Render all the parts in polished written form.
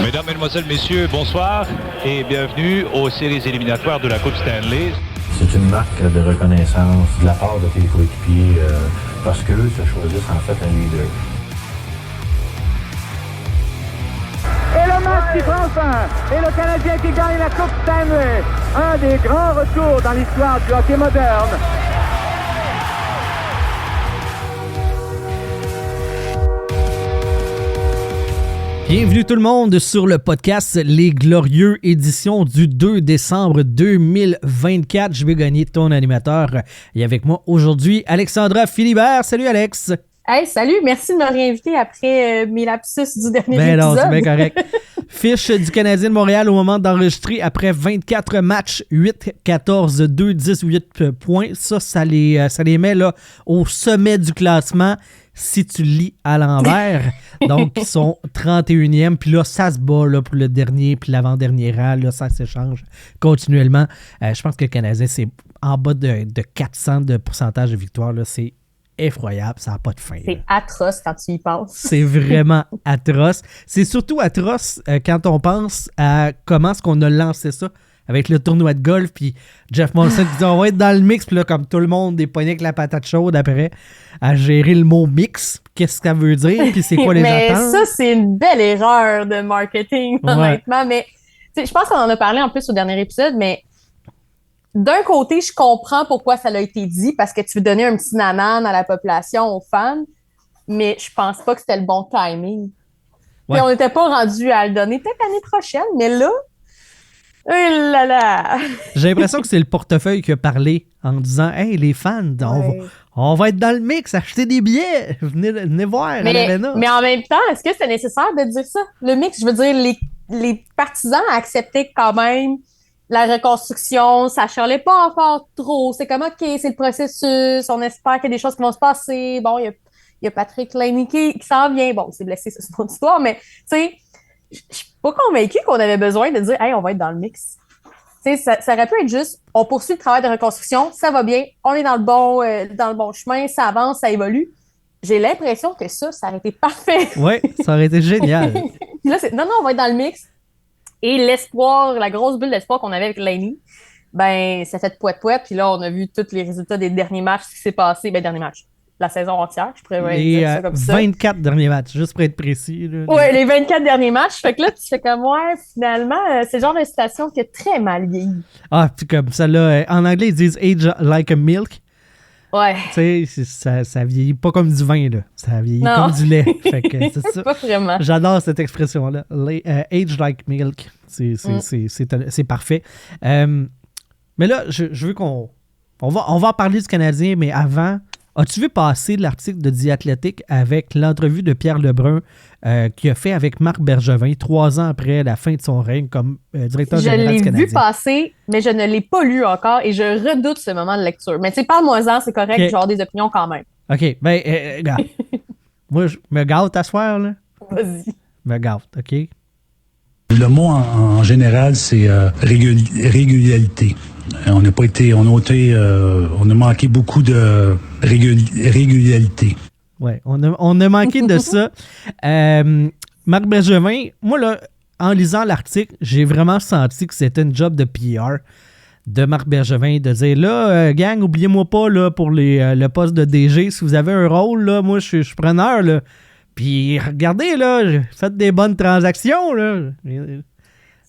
Mesdames, Mesdemoiselles, Messieurs, bonsoir et bienvenue aux séries éliminatoires de la Coupe Stanley. C'est une marque de reconnaissance de la part de tes coéquipiers parce qu'eux se choisissent en fait un leader. Et le match qui prend fin. Et le Canadien qui gagne la Coupe Stanley. Un des grands retours dans l'histoire du hockey moderne. Bienvenue tout le monde sur le podcast Les Glorieux, édition du 2 décembre 2024. Je vais gagner ton animateur. Et avec moi aujourd'hui, Alexandra Philibert. Salut Alex! Hey, salut! Merci de me réinviter après mes lapsus du dernier épisode. Non, c'est bien correct. Fiche du Canadien de Montréal au moment d'enregistrer après 24 matchs, 8-14-2, 18 points. Ça les met là, au sommet du classement si tu lis à l'envers. Donc, ils sont 31e. Puis là, ça se bat là, pour le dernier puis l'avant-dernier rang. Là, ça s'échange continuellement. Je pense que le Canadien, c'est en bas de 400 de pourcentage de victoire. Là, c'est effroyable, ça n'a pas de fin. C'est atroce quand tu y penses. C'est vraiment atroce. C'est surtout atroce quand on pense à comment est-ce qu'on a lancé ça avec le tournoi de golf, puis Jeff Molson qui dit on va être dans le mix, puis là, comme tout le monde est pogné avec la patate chaude après, à gérer le mot mix, qu'est-ce que ça veut dire, puis c'est quoi les mais attentes. Ça, c'est une belle erreur de marketing, honnêtement. Ouais. Mais je pense qu'on en a parlé en plus au dernier épisode, mais d'un côté, je comprends pourquoi ça a été dit, parce que tu veux donner un petit nanan à la population, aux fans, mais je pense pas que c'était le bon timing. Ouais. Puis on n'était pas rendu à le donner, peut-être l'année prochaine, mais là, oh là là! J'ai l'impression que c'est le portefeuille qui a parlé en disant « Hey, les fans, on va être dans le mix, acheter des billets, venez voir à l'Arena. » Mais en même temps, est-ce que c'est nécessaire de dire ça? Le mix, je veux dire, les partisans acceptaient quand même la reconstruction, ça chialait pas encore trop. C'est comme, OK, c'est le processus, on espère qu'il y a des choses qui vont se passer. Bon, il y a Patrick Laine qui s'en vient. Bon, c'est blessé, c'est une autre histoire, mais tu sais, je suis pas convaincue qu'on avait besoin de dire « Hey, on va être dans le mix ». Tu sais, ça aurait pu être juste, on poursuit le travail de reconstruction, ça va bien, on est dans le bon chemin, ça avance, ça évolue. J'ai l'impression que ça aurait été parfait. Oui, ça aurait été génial. Puis là, non, on va être dans le mix. Et l'espoir, la grosse bulle d'espoir qu'on avait avec Laine, ben, ça fait pouet-pouet. Puis là, on a vu tous les résultats des derniers matchs, ce qui s'est passé. Ben, derniers matchs. La saison entière, je pourrais dire ça comme ça. 24 derniers matchs, juste pour être précis. Oui, les 24 derniers matchs. Fait que là, tu fais comme, ouais, finalement, c'est le genre de situation qui est très mal vieilli. Ah, puis comme ça, là, en anglais, ils disent « age like a milk ». Ouais. Tu sais, ça vieillit pas comme du vin, là. Ça vieillit comme du lait. Fait que c'est ça. Pas vraiment. J'adore cette expression-là. Age like milk. C'est parfait. Mais là, je veux qu'on... On va en parler du Canadien, mais avant... As-tu vu passer l'article de The Athletic avec l'entrevue de Pierre Lebrun qu'il a fait avec Marc Bergevin 3 ans après la fin de son règne comme directeur général du Canadien? Je l'ai vu passer, mais je ne l'ai pas lu encore et je redoute ce moment de lecture. Mais tu sais, parle-moi-en, c'est correct, okay. Genre des opinions quand même. OK, ben, regarde. Moi, je me gâte à soir, là. Vas-y. Me gâte, OK? Le mot en général, c'est régularité. On a manqué beaucoup de régularité. Oui, on a manqué de ça. Marc Bergevin, moi, là, en lisant l'article, j'ai vraiment senti que c'était une job de PR de Marc Bergevin, de dire, là, gang, oubliez-moi pas, là, pour le poste de DG, si vous avez un rôle, là, moi, je suis preneur, là. Puis, regardez, là, faites des bonnes transactions, là.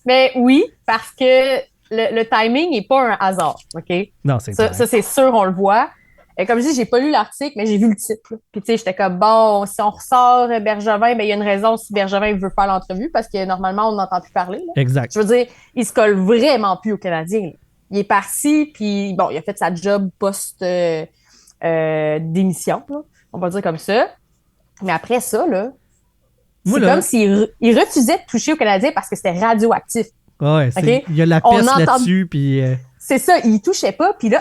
Mais oui, parce que le timing n'est pas un hasard, OK? Non, c'est ça, c'est sûr, on le voit. Et comme je dis, j'ai pas lu l'article, mais j'ai vu le titre. Là. Puis, tu sais, j'étais comme, bon, si on ressort Bergevin, ben il y a une raison si Bergevin veut faire l'entrevue, parce que normalement, on n'entend plus parler. Là. Exact. Je veux dire, il se colle vraiment plus aux Canadiens. Là. Il est parti, puis bon, il a fait sa job post-démission, on va dire comme ça. Mais après ça, là, c'est comme s'il refusait de toucher aux Canadiens parce que c'était radioactif. Ouais, okay? Il y a la peste là-dessus, puis... C'est ça, il touchait pas, puis là,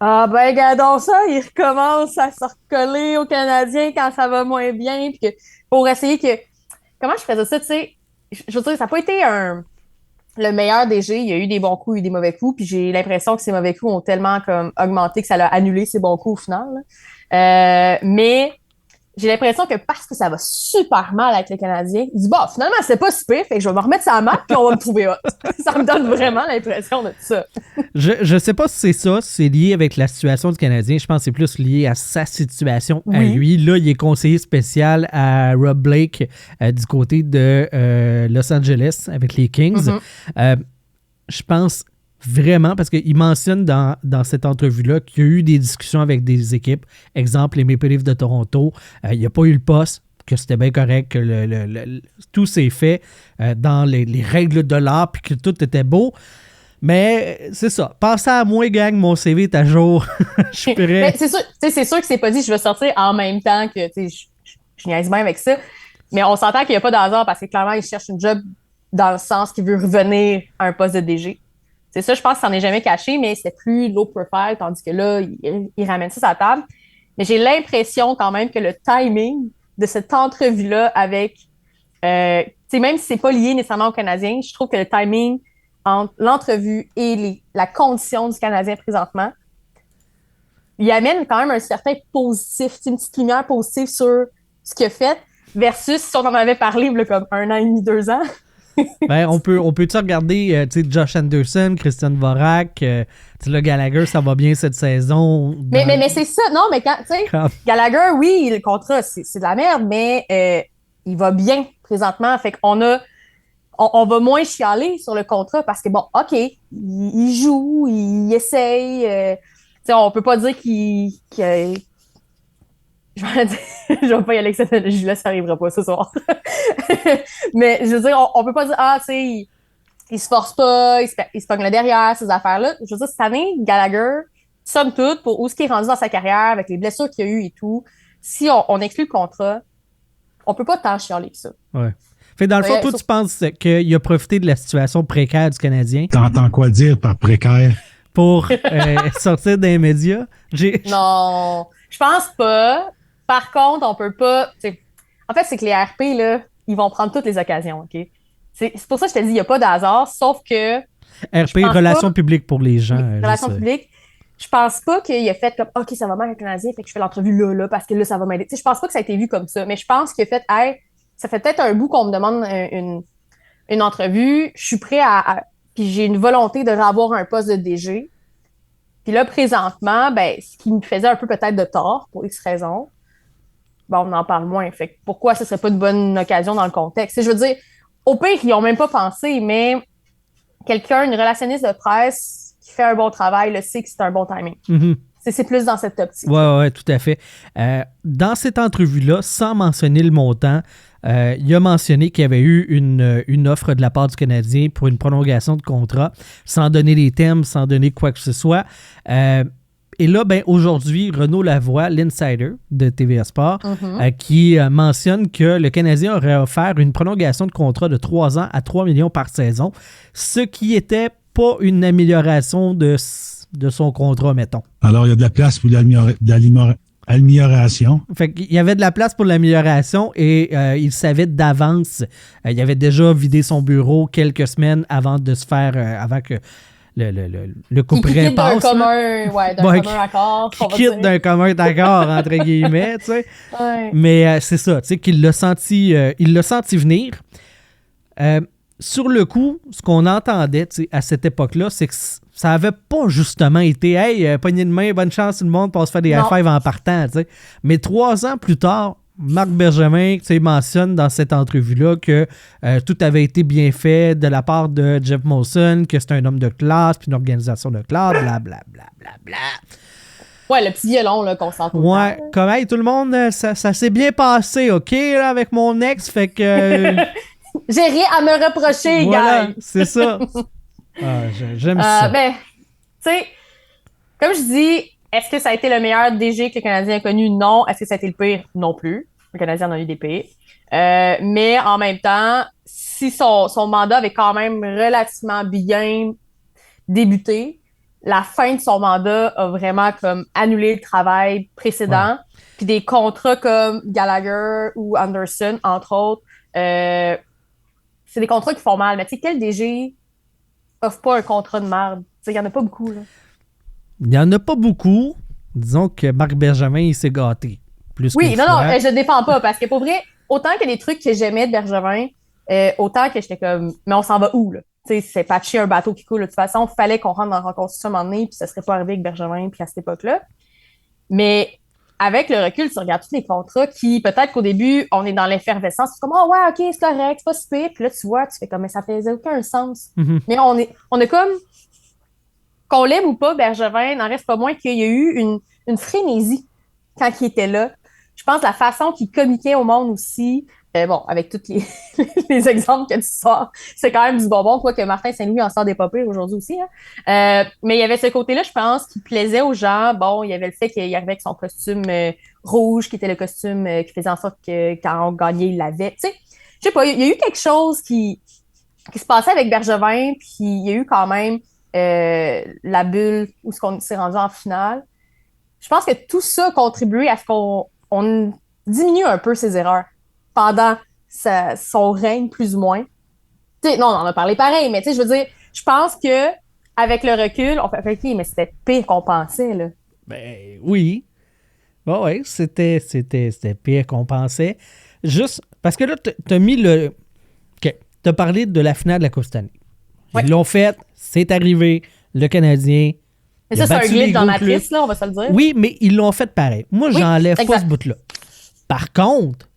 ben, regardons ça, il recommence à se recoller aux Canadiens quand ça va moins bien, puis que pour essayer que... Comment je faisais ça, tu sais? Je veux dire, ça n'a pas été le meilleur DG, il y a eu des bons coups, il y a eu des mauvais coups, puis j'ai l'impression que ces mauvais coups ont tellement comme augmenté que ça l'a annulé ses bons coups au final. Mais j'ai l'impression que parce que ça va super mal avec les Canadiens, il dit, finalement, c'est pas si pire, fait que je vais me remettre sur la map puis on va me trouver hot. Ça me donne vraiment l'impression de ça. Je sais pas si c'est ça, si c'est lié avec la situation du Canadien. Je pense que c'est plus lié à sa situation à lui. Là, il est conseiller spécial à Rob Blake du côté de Los Angeles avec les Kings. Je pense vraiment, parce qu'il mentionne dans cette entrevue-là qu'il y a eu des discussions avec des équipes. Exemple, les Maple Leafs de Toronto. Il n'y a pas eu le poste, que c'était bien correct, que tout s'est fait dans les règles de l'art puis que tout était beau. Mais c'est ça. Pensez à moi, gang, mon CV est à jour. Je suis prêt. C'est sûr que c'est pas dit je vais sortir en même temps que je niaise bien avec ça. Mais on s'entend qu'il n'y a pas de hasard parce que clairement, il cherche une job dans le sens qu'il veut revenir à un poste de DG. C'est ça, je pense que ça n'en est jamais caché, mais c'était plus low profile, tandis que là, il ramène ça sur la table. Mais j'ai l'impression quand même que le timing de cette entrevue-là avec, même si c'est pas lié nécessairement aux Canadiens, je trouve que le timing entre l'entrevue et la condition du Canadien présentement, il amène quand même un certain positif, une petite lumière positive sur ce qu'il a fait, versus si on en avait parlé là, comme 1 an et demi, 2 ans. On peut-tu regarder Josh Anderson, Christian Dvorak, le Gallagher, ça va bien cette saison. Mais c'est ça, non, mais Gallagher, oui, le contrat, c'est de la merde, mais il va bien présentement. Fait qu'on on va moins chialer sur le contrat parce que, OK, il joue, il essaye. On peut pas dire qu'il je vais pas y aller avec cette analogie-là, ça arrivera pas ce soir. Mais je veux dire, on peut pas dire, il se force pas, il se pogne là derrière, ces affaires-là. Je veux dire, cette année, Gallagher, somme toute, pour où ce qu'il est rendu dans sa carrière, avec les blessures qu'il a eues et tout, si on exclut le contrat, on peut pas tant chialer que ça. Ouais. Fait dans le fond, toi, tu penses qu'il a profité de la situation précaire du Canadien? T'entends quoi dire par précaire? Pour sortir des médias? Non, je pense pas. Par contre, on peut pas... En fait, c'est que les RP, là, ils vont prendre toutes les occasions, OK? C'est pour ça que je te dis, il n'y a pas de hasard, sauf que... RP, relations publiques pour les gens. Relations publiques. Je pense pas qu'il a fait comme, OK, ça va mal avec le Canadien, fait que je fais l'entrevue là, parce que là, ça va m'aider. Je pense pas que ça a été vu comme ça, mais je pense qu'il a fait, ça fait peut-être un bout qu'on me demande une entrevue, je suis prêt puis j'ai une volonté de avoir un poste de DG. Puis là, présentement, ce qui me faisait un peu peut-être de tort, pour X raisons, on en parle moins. Fait que pourquoi ce serait pas une bonne occasion dans le contexte? Je veux dire, au pire, ils ont même pas pensé, mais une relationniste de presse qui fait un bon travail, le sait que c'est un bon timing. Mm-hmm. C'est plus dans cette optique. Oui, tout à fait. Dans cette entrevue-là, sans mentionner le montant, il a mentionné qu'il y avait eu une offre de la part du Canadien pour une prolongation de contrat, sans donner les thèmes, sans donner quoi que ce soit. Et là, aujourd'hui, Renaud Lavoie, l'insider de TVA Sport, qui mentionne que le Canadien aurait offert une prolongation de contrat de 3 ans à 3 millions par saison, ce qui n'était pas une amélioration de son contrat, mettons. Alors, il y a de la place pour l'amélioration. Fait qu'il y avait de la place pour l'amélioration et il savait d'avance. Il avait déjà vidé son bureau quelques semaines avant de se faire... avant que le coup près passe. Commun accord. Qui quitte d'un commun accord, entre guillemets, tu sais. Ouais. Mais c'est ça, tu sais, qu'il l'a senti venir. Sur le coup, ce qu'on entendait à cette époque-là, c'est que ça avait pas justement été « Hey, poignée de main, bonne chance tout le monde, pour se faire des high-fives en partant », tu sais. Mais 3 ans plus tard, Marc Bergevin mentionne dans cette entrevue-là que tout avait été bien fait de la part de Jeff Molson, que c'est un homme de classe, puis une organisation de classe, blablabla. Ouais, le petit violon là, qu'on sent tout le temps. Ouais, comme hey, tout le monde, ça s'est bien passé, OK, là, avec mon ex, fait que... J'ai rien à me reprocher, voilà, gars. C'est ça. J'aime ça. Tu sais, comme je dis... Est-ce que ça a été le meilleur DG que le Canadien a connu? Non. Est-ce que ça a été le pire? Non plus. Le Canadien en a eu des pires. Mais en même temps, si son mandat avait quand même relativement bien débuté, la fin de son mandat a vraiment comme annulé le travail précédent. Ouais. Puis des contrats comme Gallagher ou Anderson, entre autres, c'est des contrats qui font mal. Mais tu sais, quel DG offre pas un contrat de merde? Il y en a pas beaucoup, là. Il n'y en a pas beaucoup. Disons que Marc Bergevin, il s'est gâté. plus Oui, qu'une non, fois. je ne défends pas parce que pour vrai, autant que les trucs que j'aimais de Bergevin, autant que j'étais comme, mais on s'en va où, là? Tu sais, c'est patcher un bateau qui coule. De toute façon, il fallait qu'on rentre dans la reconstruction à un moment donné, puis ça serait pas arrivé avec Bergevin, puis à cette époque-là. Mais avec le recul, tu regardes tous les contrats qui, peut-être qu'au début, on est dans l'effervescence. C'est comme, oh ouais, OK, c'est correct, c'est pas si pire. Puis là, tu vois, tu fais comme, mais ça faisait aucun sens. Mhm. Mais on est comme, qu'on l'aime ou pas, Bergevin, n'en reste pas moins qu'il y a eu une frénésie quand il était là. Je pense la façon qu'il communiquait au monde aussi, bon, avec tous les, les exemples que tu sors, c'est quand même du bonbon, quoique Martin Saint-Louis en sort des pas pires aujourd'hui aussi. Hein. Mais il y avait ce côté-là, je pense, qui plaisait aux gens. Bon, il y avait le fait qu'il arrivait avec son costume rouge, qui était le costume qui faisait en sorte que quand on gagnait, il l'avait. Tu sais, je sais pas, il y a eu quelque chose qui se passait avec Bergevin, puis il y a eu quand même la bulle où on s'est rendu en finale. Je pense que tout ça a contribué à ce qu'on diminue un peu ses erreurs pendant son règne, plus ou moins. T'sais, non, on en a parlé pareil, mais je veux dire, je pense que avec le recul, on fait OK, mais c'était pire qu'on pensait, là. Ben oui. Bon, ouais, c'était pire qu'on pensait. Juste parce que là, t'as mis le. OK. T'as parlé de la finale de la Coupe Stanley. Ouais. Ils l'ont fait, c'est arrivé, le Canadien. Mais ça, c'est un glitch dans la piste, là, on va se le dire. Oui, mais ils l'ont fait pareil. Moi, Oui, j'enlève pas exact. ce bout-là. Par contre,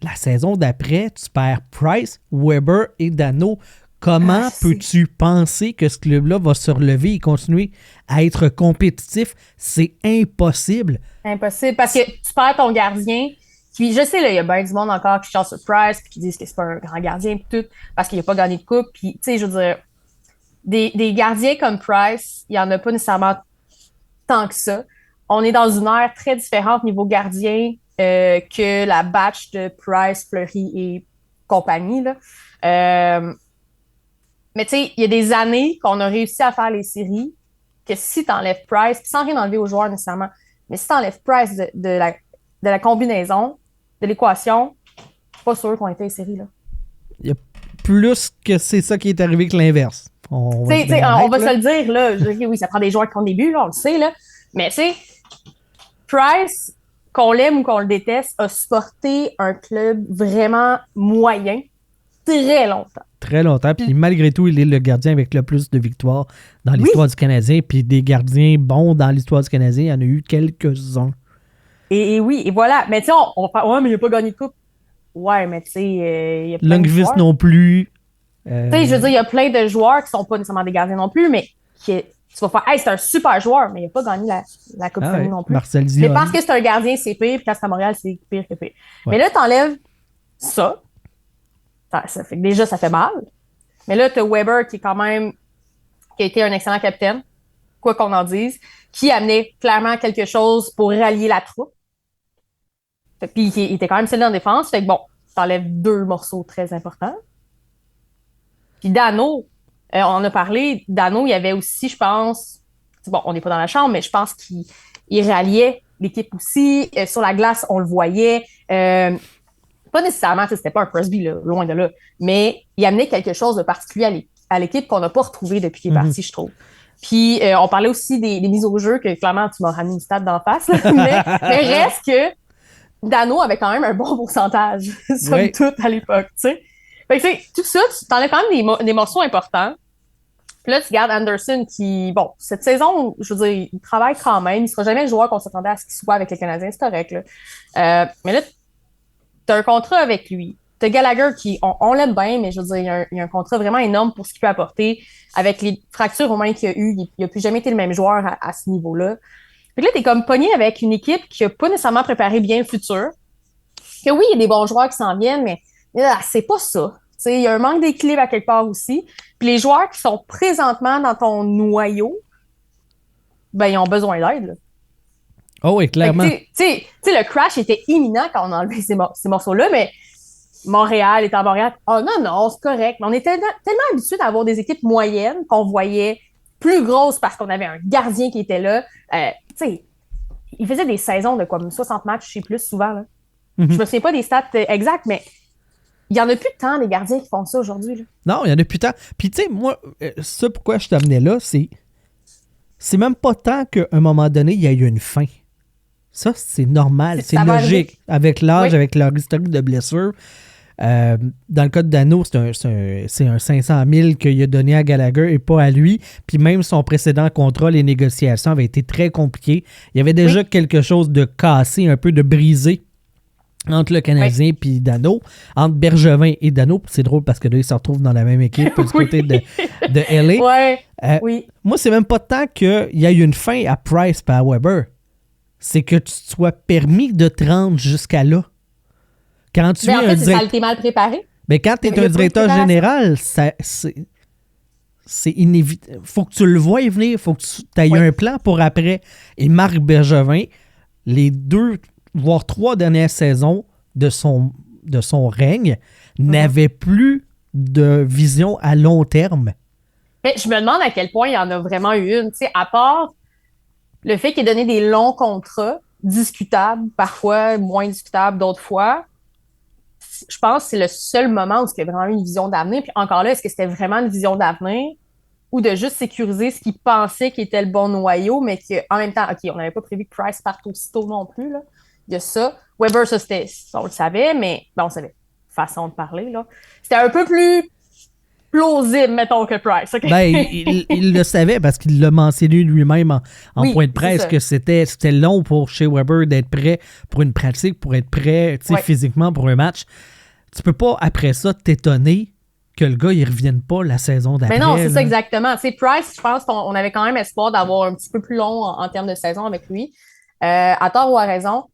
la saison d'après, tu perds Price, Weber et Dano. Comment peux-tu penser que ce club-là va se relever et continuer à être compétitif? C'est impossible. Impossible, parce que tu perds ton gardien. Puis je sais, là, il y a bien du monde encore qui chasse sur Price, puis qui disent que c'est pas un grand gardien, puis tout, parce qu'il a pas gagné de coupe. Puis, tu sais, je veux dire, des gardiens comme Price, il y en a pas nécessairement tant que ça. On est dans une ère très différente niveau gardien que la batch de Price, Fleury et compagnie, là. Mais tu sais, il y a des années qu'on a réussi à faire les séries, que si tu enlèves Price, sans rien enlever aux joueurs nécessairement, mais si tu enlèves Price de la combinaison, de l'équation, je suis pas sûr qu'on était les séries, là. Il y a plus que c'est ça qui est arrivé que l'inverse. On va se le dire, là. Oui, ça prend des joueurs qui ont des buts, là, on le sait, là. Mais tu sais, Price, qu'on l'aime ou qu'on le déteste, a supporté un club vraiment moyen très longtemps. Très longtemps. Puis malgré tout, il est le gardien avec le plus de victoires dans l'histoire du Canadien. Puis des gardiens bons dans l'histoire du Canadien, il y en a eu quelques-uns. Et oui, et voilà. Mais tu sais, on parle, ouais, mais il n'a pas gagné de coupe. Ouais, mais tu sais, il y a plein de joueurs. Lundqvist non plus. Tu sais, je veux dire, il y a plein de joueurs qui sont pas nécessairement des gardiens non plus, mais tu vas faire, hey, c'est un super joueur, mais il n'a pas gagné la Coupe Stanley non plus. Marcel Zion. Mais parce que c'est un gardien, c'est pire, puis quand c'est à Montréal, c'est pire que pire. Ouais. Mais là, t'enlèves ça fait que déjà, ça fait mal. Mais là, t'as Weber qui est quand même, qui a été un excellent capitaine, quoi qu'on en dise, qui amenait clairement quelque chose pour rallier la troupe. Puis il était quand même solide en défense. Fait que bon, t'enlèves deux morceaux très importants. Puis Dano, on en a parlé. Dano, il y avait aussi, je pense, bon, on n'est pas dans la chambre, mais je pense qu'il ralliait l'équipe aussi. Sur la glace, on le voyait. Pas nécessairement, c'était pas un Crosby, là, loin de là, mais il amenait quelque chose de particulier à l'équipe qu'on n'a pas retrouvé depuis qu'il est parti, je trouve. Puis, on parlait aussi des mises au jeu, que clairement, tu m'as ramené une stat d'en face, là, mais reste que Dano avait quand même un bon pourcentage, somme toute, à l'époque, tu sais. Fait que, tu sais, tout ça, tu t'enlèves quand même des morceaux importants. Puis là, tu gardes Anderson qui, bon, cette saison, je veux dire, il travaille quand même. Il sera jamais le joueur qu'on s'attendait à ce qu'il soit avec les Canadiens, c'est correct, là. Mais là, t'as un contrat avec lui. T'as Gallagher qui, on l'aime bien, mais je veux dire, il y a un contrat vraiment énorme pour ce qu'il peut apporter. Avec les fractures au moins qu'il y a eu, il n'a plus jamais été le même joueur à ce niveau-là. Fait que là, t'es comme pogné avec une équipe qui n'a pas nécessairement préparé bien le futur. Que oui, il y a des bons joueurs qui s'en viennent, mais là, c'est pas ça. Il y a un manque d'équilibre à quelque part aussi. Puis les joueurs qui sont présentement dans ton noyau, ben, ils ont besoin d'aide, là. Oh oui, clairement. Tu sais, le crash était imminent quand on a enlevé ces morceaux-là, mais Montréal est à Montréal. Oh non, c'est correct. Mais on était tellement habitués d'avoir des équipes moyennes qu'on voyait plus grosses parce qu'on avait un gardien qui était là. Tu sais, il faisait des saisons de comme 60 matchs, je sais plus souvent, là. Je me souviens pas des stats exactes, mais il y en a plus tant des gardiens qui font ça aujourd'hui, là. Non, il y en a plus tant. Puis tu sais, moi, ça pourquoi je t'amenais là, c'est même pas tant qu'à un moment donné, il y a eu une fin. Ça, c'est normal, c'est Ça va logique. Avec l'âge, Oui. avec leur historique de blessure. Dans le cas de Dano, c'est un 500 000 qu'il a donné à Gallagher et pas à lui. Puis même son précédent contrat, les négociations avaient été très compliquées. Il y avait déjà quelque chose de cassé, un peu de brisé entre le Canadien et Dano, entre Bergevin et Dano. C'est drôle parce que là, ils se retrouvent dans la même équipe du côté de LA. Ouais, oui. Moi, c'est même pas tant qu'il y a eu une fin à Price et à Weber. C'est que tu te sois permis de te rendre jusqu'à là. Quand tu Mais en es fait, un c'est ça a été mal préparé. Mais quand tu es Il y a un pas de directeur préparation. général, c'est inévitable. Faut que tu le vois venir, faut que tu aies un plan pour après. Et Marc Bergevin, les 2, voire 3 dernières saisons de son règne, n'avait plus de vision à long terme. Mais je me demande à quel point il y en a vraiment eu une. Tu sais, à part le fait qu'il ait donné des longs contrats, discutables, parfois moins discutables d'autres fois, je pense que c'est le seul moment où il y a vraiment eu une vision d'avenir. Puis encore là, est-ce que c'était vraiment une vision d'avenir ou de juste sécuriser ce qu'il pensait qui était le bon noyau, mais qu'en même temps, OK, on n'avait pas prévu que Price parte aussitôt non plus. Là. Il y a ça. Weber, ça, on le savait, mais on savait. Façon de parler, là. C'était un peu plus plausible, mettons, que Price. Okay? Ben, il le savait parce qu'il l'a mentionné lui-même en Oui, point de presse c'est que c'était long pour chez Weber d'être prêt pour une pratique, pour être prêt physiquement pour un match. Tu peux pas, après ça, t'étonner que le gars, il revienne pas la saison d'après. Mais non, c'est là. ça exactement. Tu sais, Price, je pense qu'on avait quand même espoir d'avoir un petit peu plus long en termes de saison avec lui. À tort ou à raison.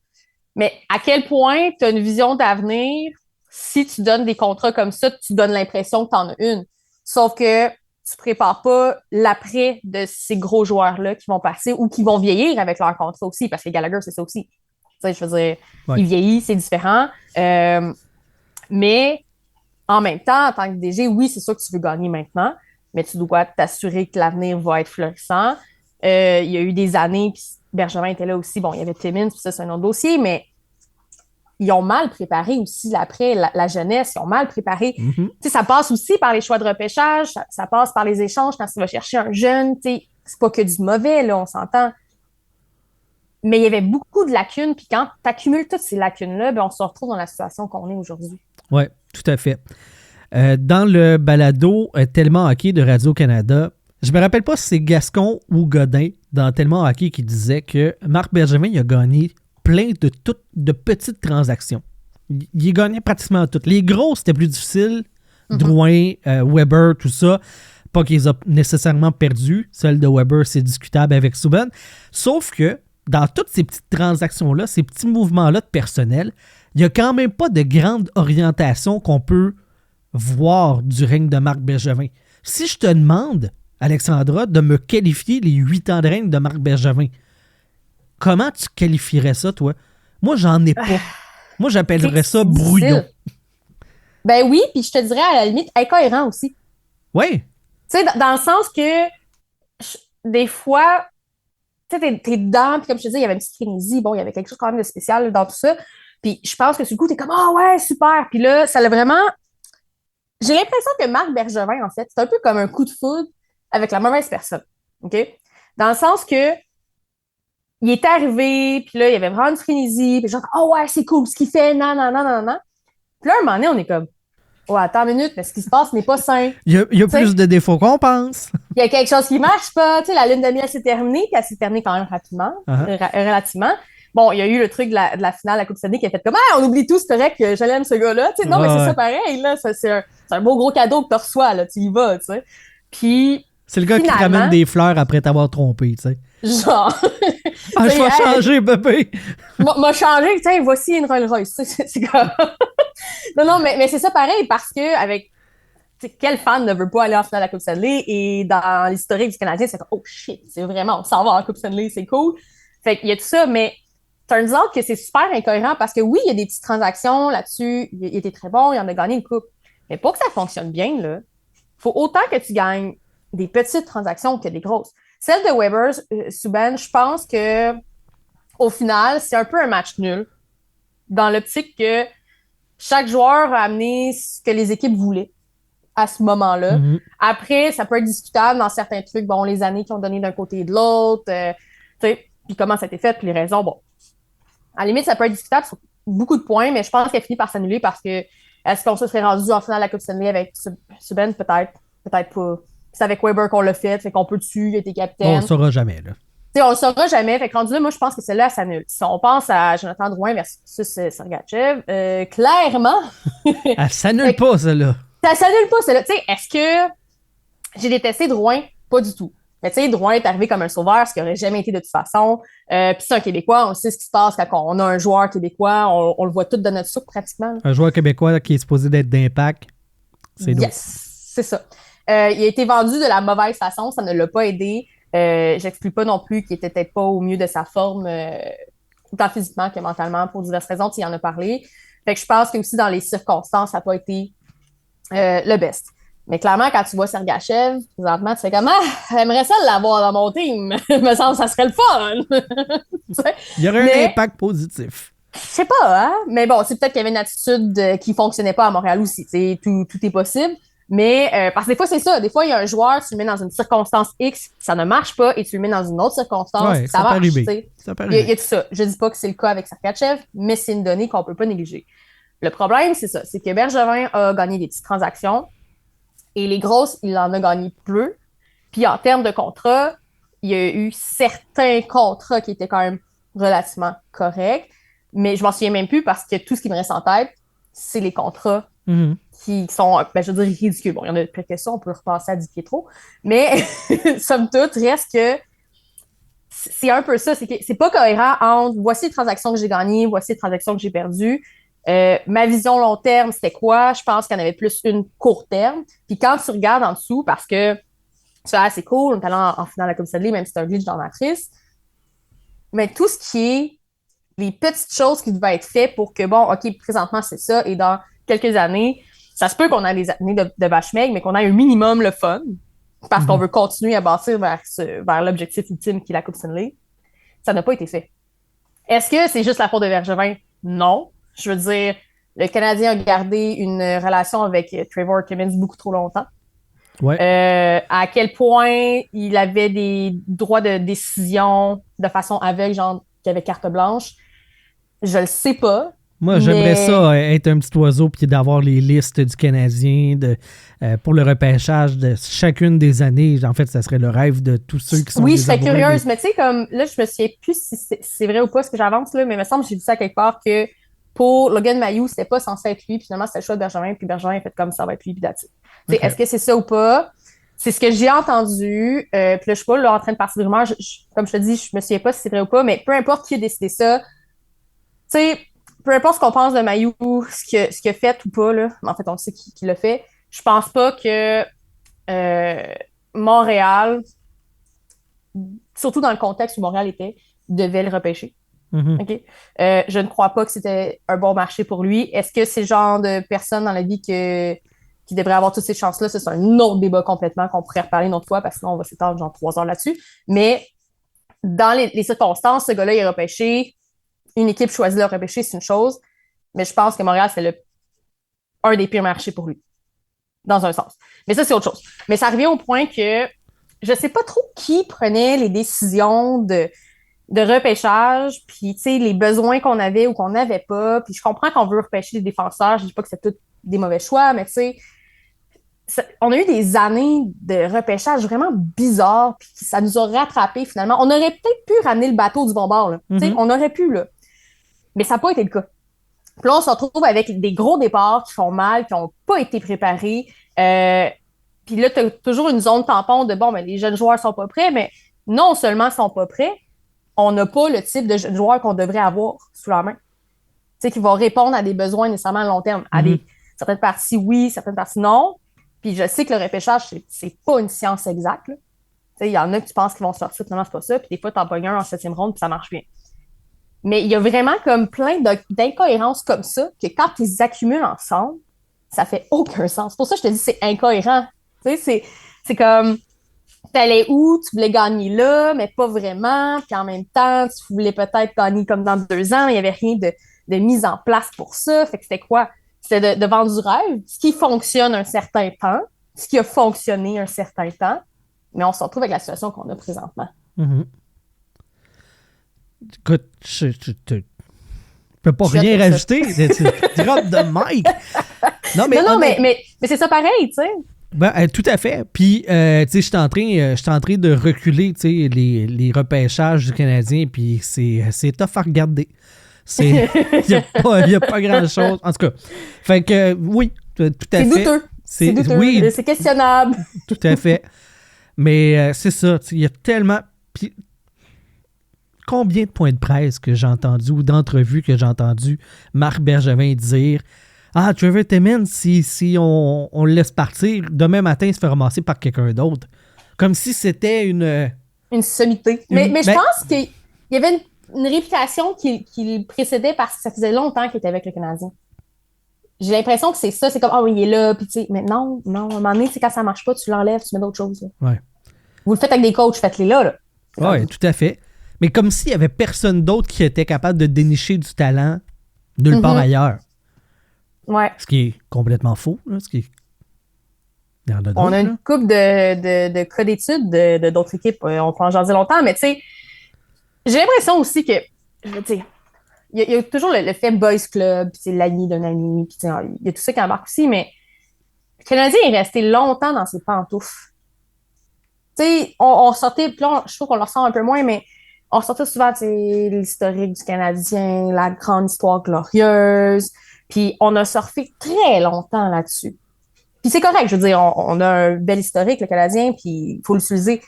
Mais à quel point tu as une vision d'avenir, si tu donnes des contrats comme ça, tu donnes l'impression que tu en as une. Sauf que tu prépares pas l'après de ces gros joueurs-là qui vont passer ou qui vont vieillir avec leur contrat aussi, parce que Gallagher, c'est ça aussi. Tu sais, je veux dire, il vieillit, c'est différent. Mais en même temps, en tant que DG, oui, c'est sûr que tu veux gagner maintenant, mais tu dois t'assurer que l'avenir va être florissant. Il y a eu des années, puis Bergevin était là aussi. Bon, il y avait Timmins, puis ça, c'est un autre dossier, mais ils ont mal préparé aussi l'après, la jeunesse, ils ont mal préparé. Mm-hmm. Tu sais, ça passe aussi par les choix de repêchage, ça passe par les échanges quand tu vas chercher un jeune. Tu sais, c'est pas que du mauvais, là, on s'entend. Mais il y avait beaucoup de lacunes, puis quand tu accumules toutes ces lacunes-là, ben, on se retrouve dans la situation qu'on est aujourd'hui. Oui, tout à fait. Dans le balado Tellement Hockey de Radio-Canada, je me rappelle pas si c'est Gascon ou Godin dans Tellement Hockey qui disait que Marc Bergevin il a gagné plein de petites transactions. Il a gagné pratiquement toutes. Les grosses, c'était plus difficile. Drouin, Weber, tout ça. Pas qu'ils ont nécessairement perdu. Celle de Weber, c'est discutable avec Subban. Sauf que dans toutes ces petites transactions-là, ces petits mouvements-là de personnel, il n'y a quand même pas de grande orientation qu'on peut voir du règne de Marc Bergevin. Si je te demande, Alexandra, de me qualifier les 8 ans de règne de Marc Bergevin, comment tu qualifierais ça, toi? Moi, j'en ai pas. Moi, j'appellerais ça brouillon. Ben oui, puis je te dirais à la limite incohérent aussi. Oui. Tu sais, dans le sens que des fois, tu sais, t'es dedans, puis comme je te disais, il y avait une petite frénésie, bon, il y avait quelque chose quand même de spécial dans tout ça. Puis je pense que du coup, t'es comme « Ah ouais, super! » Puis là, ça l'a vraiment... J'ai l'impression que Marc Bergevin, en fait, c'est un peu comme un coup de foudre avec la mauvaise personne. OK? Dans le sens que il était arrivé, puis là, il y avait vraiment une frénésie, puis genre « Oh ouais, c'est cool ce qu'il fait, nan, nan, nan, nan, nan. » Puis là, un moment donné, on est comme « Oh, attends une minute, mais ce qui se passe n'est pas sain. » Il y a plus de défauts qu'on pense. Il y a quelque chose qui marche pas. Tu sais, la lune de miel s'est terminée, puis elle s'est terminée quand même rapidement, relativement. Bon, il y a eu le truc de la finale de la Coupe Stanley qui a fait comme « Ah, on oublie tout, c'est correct, je l'aime ce gars-là. » Tu sais, non, mais c'est ça pareil, là. C'est un beau gros cadeau que tu reçois, là. Tu y vas, tu sais. Puis... C'est le gars qui te ramène des fleurs après t'avoir trompé, tu sais. Genre... Ah, je vais changer, bébé! M'a changé, tu sais, voici une Rolls Royce. C'est comme... non, mais c'est ça pareil, parce que avec... Quel fan ne veut pas aller en finale de la Coupe Stanley? Et dans l'historique du Canadien, c'est comme « Oh shit, c'est vraiment, on s'en va en Coupe Stanley, c'est cool. » Fait qu'il y a tout ça, mais turns out que c'est super incohérent parce que oui, il y a des petites transactions là-dessus, il était très bon, il en a gagné une coupe. Mais pour que ça fonctionne bien, là, faut autant que tu gagnes des petites transactions que des grosses. Celle de Weber, Subban, je pense que au final, c'est un peu un match nul dans l'optique que chaque joueur a amené ce que les équipes voulaient à ce moment-là. Mm-hmm. Après, ça peut être discutable dans certains trucs, bon, les années qui ont donné d'un côté et de l'autre, tu sais, puis comment ça a été fait, puis les raisons, bon. À la limite, ça peut être discutable sur beaucoup de points, mais je pense qu'elle finit par s'annuler parce que est-ce qu'on se serait rendu en finale de la Coupe Stanley avec Subban? Peut-être. Peut-être pas. C'est avec Weber qu'on l'a fait qu'on peut dessus, il a été On capitaine. le saura jamais, là. On le saura jamais. Fait que rendu là, moi, je pense que celle-là, elle s'annule. Si on pense à Jonathan Drouin versus Sergachev, clairement. Elle s'annule pas, celle-là. Ça s'annule pas, celle-là. Tu sais, est-ce que j'ai détesté Drouin? Pas du tout. Mais tu sais, Drouin est arrivé comme un sauveur, ce qui aurait jamais été de toute façon. Puis c'est un Québécois, on sait ce qui se passe quand on a un joueur québécois, on le voit tout de notre soupe pratiquement. Un joueur québécois qui est supposé d'être d'impact, c'est yes, c'est ça. Il a été vendu de la mauvaise façon, ça ne l'a pas aidé. J'exclus pas non plus qu'il était peut-être pas au mieux de sa forme, tant physiquement que mentalement, pour diverses raisons, tu y en as parlé. Fait que je pense que aussi dans les circonstances, ça n'a pas été le best. Mais clairement, quand tu vois Sergachev, présentement, tu fais comme j'aimerais ça l'avoir dans mon team. Il me semble que ça serait le fun. Il y aurait un impact positif. Je sais pas, hein? Mais bon, c'est peut-être qu'il y avait une attitude qui fonctionnait pas à Montréal aussi. Tout est possible. Mais parce que des fois, c'est ça. Des fois, il y a un joueur, tu le mets dans une circonstance X, ça ne marche pas, et tu le mets dans une autre circonstance, ça marche. Il y a tout ça. Je dis pas que c'est le cas avec Sergachev, mais c'est une donnée qu'on peut pas négliger. Le problème, c'est ça. C'est que Bergevin a gagné des petites transactions. Et les grosses, il en a gagné peu. Puis en termes de contrats, il y a eu certains contrats qui étaient quand même relativement corrects. Mais je m'en souviens même plus parce que tout ce qui me reste en tête, c'est les contrats qui sont, je veux dire, ridicules. Bon, il y en a plus que ça, on peut repasser à 10 pieds trop. Mais somme toute, reste que c'est un peu ça. C'est que c'est pas cohérent entre voici les transactions que j'ai gagnées, voici les transactions que j'ai perdues. Ma vision long terme, c'était quoi? Je pense qu'il y en avait plus une court terme. Puis quand tu regardes en dessous, parce que c'est cool, on est allé en finale de la Coupe Stanley, même si c'est un glitch dans la matrice, mais tout ce qui est les petites choses qui devaient être faites pour que, bon, OK, présentement, c'est ça, et dans quelques années, ça se peut qu'on ait des années de vache maigre, mais qu'on ait un minimum le fun, parce qu'on veut continuer à bâtir vers l'objectif ultime qui est la Coupe Stanley. Ça n'a pas été fait. Est-ce que c'est juste la faute de Bergevin? Non. Je veux dire, le Canadien a gardé une relation avec Trevor Timmins beaucoup trop longtemps. Ouais. À quel point il avait des droits de décision de façon aveugle, genre qu'il avait carte blanche, je le sais pas. Moi, j'aimerais ça être un petit oiseau puis d'avoir les listes du Canadien pour le repêchage de chacune des années. En fait, ça serait le rêve de tous ceux qui sont. Oui, je serais curieuse, mais tu sais, comme là, je me souviens plus si c'est vrai ou pas ce que j'avance, là, mais il me semble que j'ai vu ça quelque part que pour Logan Mailloux, c'était pas censé être lui, puis finalement, c'était le choix de Bergevin, puis Bergevin a fait comme ça va être lui, puis that's it. Okay. Est-ce que c'est ça ou pas? C'est ce que j'ai entendu. Puis là, je suis pas là, en train de partir de rumeurs. Comme je te dis, je me souviens pas si c'est vrai ou pas, mais peu importe qui a décidé ça, tu sais, peu importe ce qu'on pense de Mailloux, ce qu'il a fait ou pas, là, en fait, on sait qui l'a fait. Je pense pas que Montréal, surtout dans le contexte où Montréal était, devait le repêcher. Okay? Je ne crois pas que c'était un bon marché pour lui. Est-ce que c'est le genre de personne dans la vie qui devrait avoir toutes ces chances-là? Ça, c'est un autre débat complètement qu'on pourrait reparler une autre fois parce que sinon, on va s'étendre genre 3 heures là-dessus. Mais dans les circonstances, ce gars-là, il est repêché. Une équipe choisit de le repêcher, c'est une chose. Mais je pense que Montréal, c'est un des pires marchés pour lui. Dans un sens. Mais ça, c'est autre chose. Mais ça revient au point que je ne sais pas trop qui prenait les décisions de repêchage, puis tu sais, les besoins qu'on avait ou qu'on n'avait pas. Puis je comprends qu'on veut repêcher des défenseurs. Je dis pas que c'est tous des mauvais choix, mais tu sais, on a eu des années de repêchage vraiment bizarres, puis ça nous a rattrapés finalement. On aurait peut-être pu ramener le bateau du bon bord, là. Tu sais, on aurait pu, là. Mais ça n'a pas été le cas. Puis là, on se retrouve avec des gros départs qui font mal, qui n'ont pas été préparés. Puis là, tu as toujours une zone tampon de, bon, ben, les jeunes joueurs sont pas prêts, mais non seulement ils sont pas prêts, on n'a pas le type de jeunes joueurs qu'on devrait avoir sous la main. Tu sais, qui vont répondre à des besoins nécessairement à long terme. À certaines parties, oui, certaines parties, non. Puis je sais que le repêchage, c'est pas une science exacte. Tu sais, il y en a que tu penses qu'ils vont sortir, finalement, c'est pas ça. Puis des fois, t'en pognes un en 7e ronde, puis ça marche bien. Mais il y a vraiment comme plein d'incohérences comme ça, que quand ils s'accumulent ensemble, ça fait aucun sens. C'est pour ça que je te dis c'est incohérent. Tu sais, c'est comme, t'allais où, tu voulais gagner là, mais pas vraiment. Puis en même temps, tu voulais peut-être gagner comme dans 2 ans, mais il n'y avait rien de mise en place pour ça. Fait que c'était quoi? C'était de vendre du rêve, ce qui fonctionne un certain temps, ce qui a fonctionné un certain temps, mais on se retrouve avec la situation qu'on a présentement. Écoute, peux pas Je suis rien là pour rajouter. C'est drop de mic. Non, mais c'est ça pareil, tu sais. Ben, tout à fait. Puis, tu sais, je suis en train de reculer, tu sais, les repêchages du Canadien, puis c'est tough à regarder. Il n'y a pas grand-chose. En tout cas, fait que, oui, tout à fait. Douteux. C'est douteux. Oui, C'est questionnable. tout à fait. Mais c'est ça, il y a tellement... Puis, combien de points de presse que j'ai entendu ou d'entrevues que j'ai entendu Marc Bergevin dire « Ah, Trevor Timmins, si on le laisse partir, demain matin, il se fait ramasser par quelqu'un d'autre. » Comme si c'était une sommité. Mais je pense qu'il y avait une réputation qui le précédait parce que ça faisait longtemps qu'il était avec le Canadien. J'ai l'impression que c'est ça. C'est comme, ah oui, il est là. Puis, tu sais, mais non, à un moment donné, quand ça marche pas, tu l'enlèves, tu mets d'autres choses. Là. Ouais. Vous le faites avec des coachs, faites-les là. Oui, tout à fait. Mais comme s'il n'y avait personne d'autre qui était capable de dénicher du talent nulle part ailleurs. Ouais. Ce qui est complètement faux. Là, on a une couple de cas d'études de d'autres équipes. On peut en jaser longtemps, mais tu sais, j'ai l'impression aussi que, je veux dire, il y a toujours le fait boys club, puis c'est l'ami d'un ami, puis il y a tout ça qui embarque aussi, mais le Canadien est resté longtemps dans ses pantoufles. Tu sais, on sortait, puis là, je trouve qu'on le ressent un peu moins, mais on sortait souvent, tu sais, l'historique du Canadien, la grande histoire glorieuse, puis on a surfé très longtemps là-dessus. Puis c'est correct, je veux dire, on a un bel historique, le Canadien, puis il faut l'utiliser.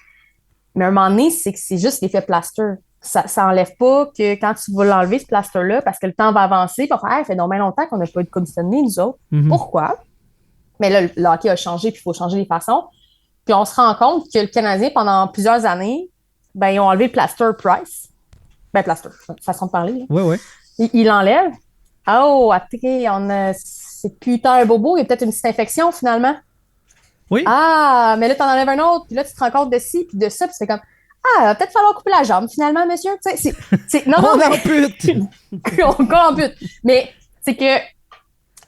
Mais à un moment donné, c'est juste l'effet plaster. Ça enlève pas que quand tu vas l'enlever, ce plaster-là, parce que le temps va avancer, puis on fait, ça fait donc bien longtemps qu'on n'a pas eu de commissionné, nous autres. Mm-hmm. Pourquoi? Mais là, le hockey a changé, puis il faut changer les façons. Puis on se rend compte que le Canadien, pendant plusieurs années, ben, ils ont enlevé le plaster Price. Ben, plaster, façon de parler. Oui, oui. Il l'enlève. Oh, c'est putain un bobo, il y a peut-être une petite infection finalement. Oui. Ah, mais là, t'en enlèves un autre, puis là, tu te rends compte de ci, puis de ça, puis c'est comme, ah, il va peut-être falloir couper la jambe finalement, monsieur. Tu sais, non, on mais... ampute! on ampute. Mais c'est que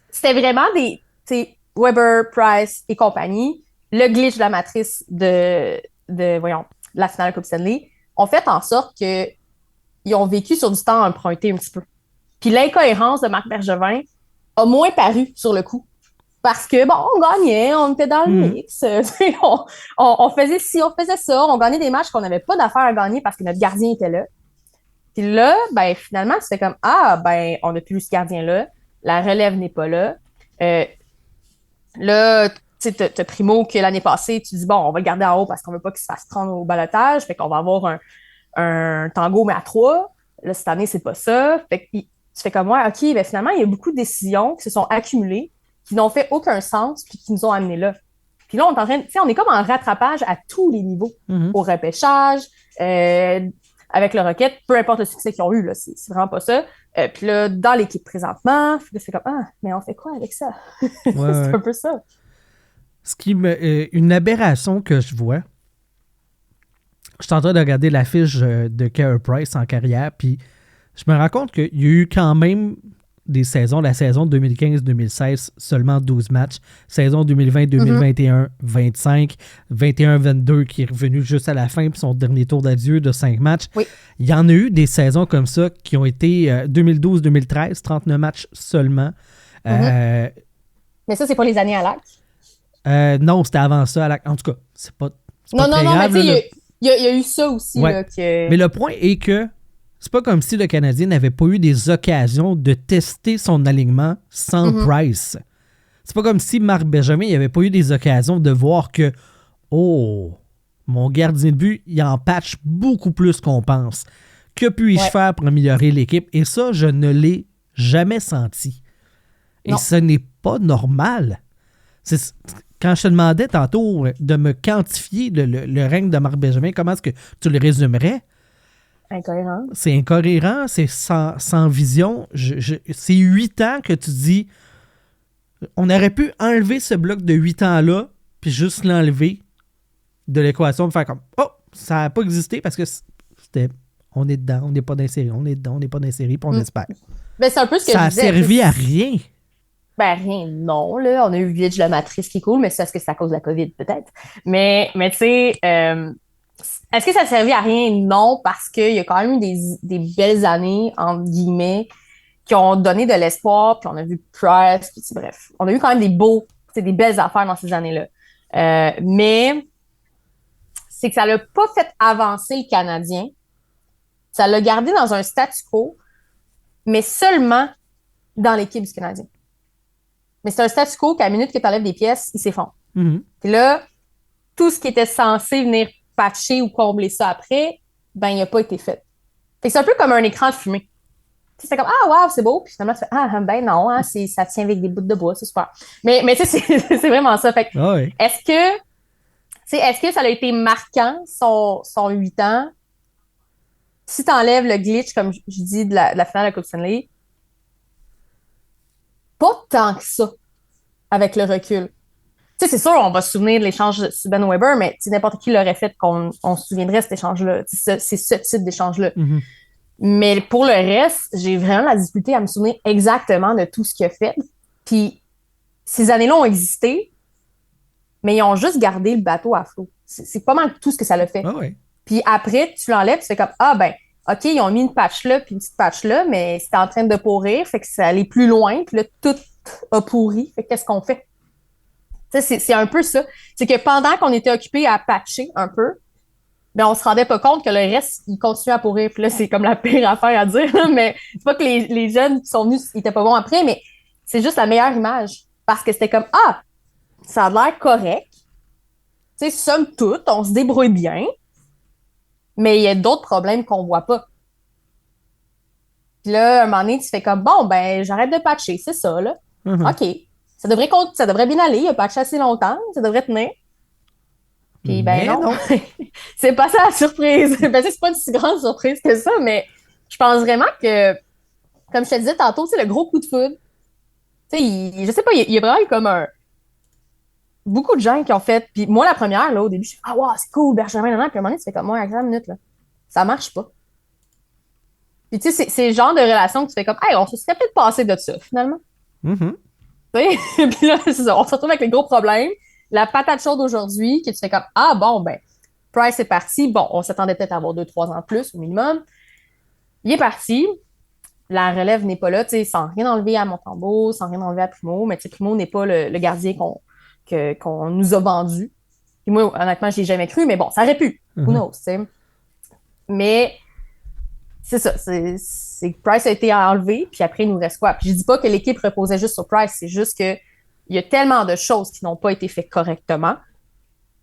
c'était vraiment des, tu sais, Weber, Price et compagnie, le glitch de la matrice de la finale Coupe Stanley, ont fait en sorte qu'ils ont vécu sur du temps emprunté un petit peu. Puis l'incohérence de Marc Bergevin a moins paru sur le coup. Parce que, bon, on gagnait, on était dans le mix, on faisait ci, on faisait ça, on gagnait des matchs qu'on n'avait pas d'affaire à gagner parce que notre gardien était là. Puis là, ben finalement, c'était comme, ah, ben, on n'a plus ce gardien-là, la relève n'est pas là. Là, tu sais, t'as Primo que l'année passée, tu dis, bon, on va le garder en haut parce qu'on veut pas qu'il se fasse prendre au balotage, fait qu'on va avoir un tango, mais à 3. Là, cette année, c'est pas ça. Fait que tu fais comme, ouais, OK, ben finalement, il y a beaucoup de décisions qui se sont accumulées, qui n'ont fait aucun sens, puis qui nous ont amenés là. Puis là, on est en train, tu sais, on est comme en rattrapage à tous les niveaux. Au repêchage, avec le Rocket, peu importe le succès qu'ils ont eu, là, c'est vraiment pas ça. Puis là, dans l'équipe présentement, c'est comme, ah, mais on fait quoi avec ça? Ouais, c'est un peu ça. Une aberration que je vois, je suis en train de regarder la fiche de Carey Price en carrière, puis je me rends compte qu'il y a eu quand même des saisons, la saison 2015-2016, seulement 12 matchs, saison 2020-2021, 25, 21-22 qui est revenu juste à la fin, puis son dernier tour d'adieu de 5 matchs. Oui. Il y en a eu des saisons comme ça qui ont été 2012-2013, 39 matchs seulement. Mais ça, c'est pas les années à l'acte? Non, c'était avant ça. En tout cas, c'est pas non, grave, mais tu sais, il y a eu ça aussi. Ouais. Là, que... Mais le point est que c'est pas comme si le Canadien n'avait pas eu des occasions de tester son alignement sans Price. C'est pas comme si Marc Bergevin n'avait pas eu des occasions de voir que, oh, mon gardien de but, il en patch beaucoup plus qu'on pense. Que puis-je faire pour améliorer l'équipe? Et ça, je ne l'ai jamais senti. Et ce n'est pas normal. Quand je te demandais tantôt de me quantifier le règne de Marc Bergevin, comment est-ce que tu le résumerais? Incohérent. C'est incohérent, c'est sans vision. C'est 8 ans que tu dis, on aurait pu enlever ce bloc de 8 ans-là, puis juste l'enlever de l'équation, pour faire comme, oh, ça n'a pas existé parce que c'était, on est dedans, on n'est pas dans les séries, on est dedans, on n'est pas dans les séries, puis on espère. Ben, c'est un peu ce que ça je a disais. servi à rien. Ben, rien, non, là. On a eu glitch de la matrice qui est cool, mais c'est parce que c'est à cause de la COVID, peut-être. Mais tu sais, est-ce que ça a servi à rien? Non, parce qu'il y a quand même eu des belles années, entre guillemets, qui ont donné de l'espoir, puis on a vu Price, puis bref. On a eu quand même des belles affaires dans ces années-là. Mais c'est que ça l'a pas fait avancer le Canadien. Ça l'a gardé dans un statu quo, mais seulement dans l'équipe du Canadien. Mais c'est un statu quo qu'à la minute que tu enlèves des pièces, il s'effondre. Mhm. Puis là, tout ce qui était censé venir patcher ou combler ça après, ben, il n'a pas été fait. Fait que c'est un peu comme un écran de fumée. C'est comme, ah, wow, c'est beau. Puis finalement, tu fais, ah, ben non, hein, ça tient avec des bouts de bois, c'est super. Mais tu sais, c'est vraiment ça. Fait que, Ouais. est-ce que ça a été marquant, son 8 ans? Si tu enlèves le glitch, comme je dis, de la finale de la Coupe Stanley, pas tant que ça, avec le recul. Tu sais, c'est sûr, on va se souvenir de l'échange de Ben Weber, mais n'importe qui l'aurait fait qu'on se souviendrait de cet échange-là. C'est ce type d'échange-là. Mhm. Mais pour le reste, j'ai vraiment la difficulté à me souvenir exactement de tout ce qu'il a fait. Puis, ces années-là ont existé, mais ils ont juste gardé le bateau à flot. C'est pas mal tout ce que ça l'a fait. Ah ouais. Puis après, tu l'enlèves, tu fais comme, ah ben, OK, ils ont mis une patch là, puis une petite patch là, mais c'était en train de pourrir, fait que ça allait plus loin, puis là, tout a pourri. Fait que qu'est-ce qu'on fait? Tu sais, c'est un peu ça. C'est que pendant qu'on était occupé à patcher un peu, ben on se rendait pas compte que le reste, il continuait à pourrir. Puis là, c'est comme la pire affaire à dire, mais c'est pas que les jeunes qui sont venus, ils étaient pas bons après, mais c'est juste la meilleure image. Parce que c'était comme, ah, ça a l'air correct. Tu sais, somme toute, on se débrouille bien, mais il y a d'autres problèmes qu'on voit pas. Puis là, à un moment donné, tu fais comme, bon, ben, j'arrête de patcher, c'est ça, là. Mhm. OK. Ça devrait bien aller. Il a patché assez longtemps. Ça devrait tenir. Puis, ben Mais non. C'est pas ça la surprise. Ben, c'est pas une si grande surprise que ça, mais je pense vraiment que, comme je te disais tantôt, c'est le gros coup de foudre. Tu sais, je sais pas, il y a vraiment eu comme beaucoup de gens qui ont fait. Puis moi, la première, là, au début, je suis, ah, wow, c'est cool, Benjamin, non, non. Puis à un moment donné, tu fais comme moi, à 15 minutes, là. Ça marche pas. Puis tu sais, c'est le genre de relation que tu fais comme, hey, on se serait peut-être passé de ça, finalement. Mhm. Puis là, c'est ça, on se retrouve avec les gros problèmes. La patate chaude aujourd'hui, que tu fais comme, ah bon, ben, Price est parti. Bon, on s'attendait peut-être à avoir 2-3 ans de plus au minimum. Il est parti. La relève n'est pas là, tu sais, sans rien enlever à Montembeault, sans rien enlever à Primo. Mais tu sais, Primo n'est pas le gardien qu'on nous a vendu. Puis moi, honnêtement, je l'ai jamais cru, mais bon, ça aurait pu. Who knows, tu sais. Mais c'est ça, c'est que Price a été enlevé, puis après, il nous reste quoi? Puis je dis pas que l'équipe reposait juste sur Price, c'est juste que il y a tellement de choses qui n'ont pas été faites correctement,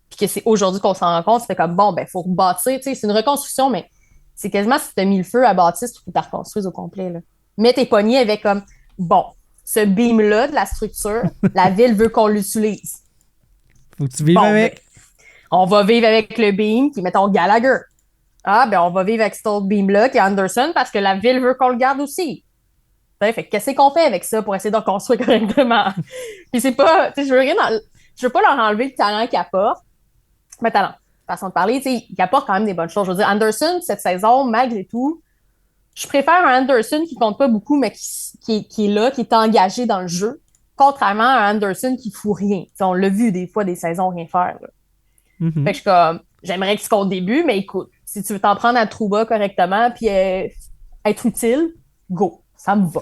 puis que c'est aujourd'hui qu'on s'en rend compte, c'est comme, bon, ben, faut rebâtir, tu sais, c'est une reconstruction, mais c'est quasiment si tu as mis le feu à bâtir, il faut que tu la reconstruises au complet, là. Mets tes poignets avec comme, bon, ce beam-là de la structure, la ville veut qu'on l'utilise. Faut que tu vives Bon, avec. ben, on va vivre avec le beam, puis mettons Gallagher. Ah, ben, on va vivre avec cet autre beam-là, qui est Anderson, parce que la ville veut qu'on le garde aussi. Fait que qu'est-ce qu'on fait avec ça pour essayer de reconstruire correctement? Puis c'est pas, tu sais, je veux pas leur enlever le talent qu'ils apportent. Mais talent, façon de parler, tu sais, ils apportent quand même des bonnes choses. Je veux dire, Anderson, cette saison, malgré tout, je préfère un Anderson qui compte pas beaucoup, mais qui est là, qui est engagé dans le jeu, contrairement à un Anderson qui fout rien. T'sais, on l'a vu des fois, des saisons rien faire, là. Mhm. Fait que je suis comme, j'aimerais qu'il score au début, mais écoute, si tu veux t'en prendre à Trouba correctement puis être utile, go, ça me va.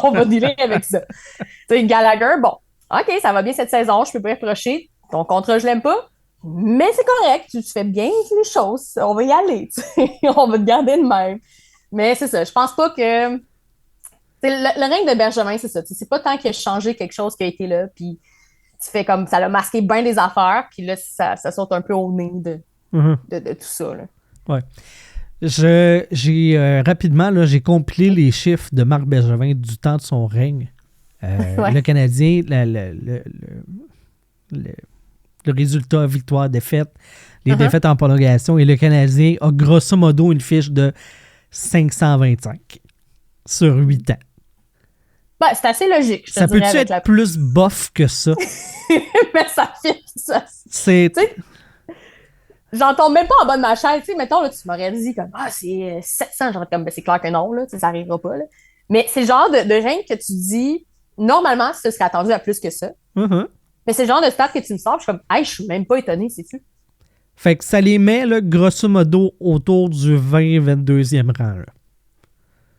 On va dealer avec ça. Tu sais, Gallagher, bon, OK, ça va bien cette saison, je peux pas y reprocher. Ton contrat, je l'aime pas, mais c'est correct, tu fais bien les choses, on va y aller, on va te garder de même. Mais c'est ça, je pense pas que... Le règne de Benjamin, c'est ça. C'est pas tant qu'il a changé quelque chose qui a été là, puis tu fais comme ça l'a masqué bien des affaires, puis là, ça saute un peu au nez de tout ça. Là. Ouais. J'ai rapidement, là, j'ai compilé les chiffres de Marc Bergevin du temps de son règne. Ouais. Le Canadien, le résultat, victoire, défaite, les défaites en prolongation, et le Canadien a grosso modo une fiche de 525 sur 8 ans. Ben, c'est assez logique, je te Ça dirais. peut-tu être plus bof que ça? Mais ça fit, ça. C'est... Tu sais, j'en tombe même pas en bas de ma chaise. Tu sais, mettons, là, tu m'aurais dit comme, ah, c'est 700. J'aurais comme, ben, c'est clair que non, là, ça arrivera pas. Là. Mais c'est le genre de règne que tu dis, normalement, ce serait attendu à plus que ça. Mais c'est le genre de stats que tu me sors, je suis comme, hey, je suis même pas étonné, sais-tu? Fait que ça les met, là, grosso modo, autour du 20-22e rang. Là.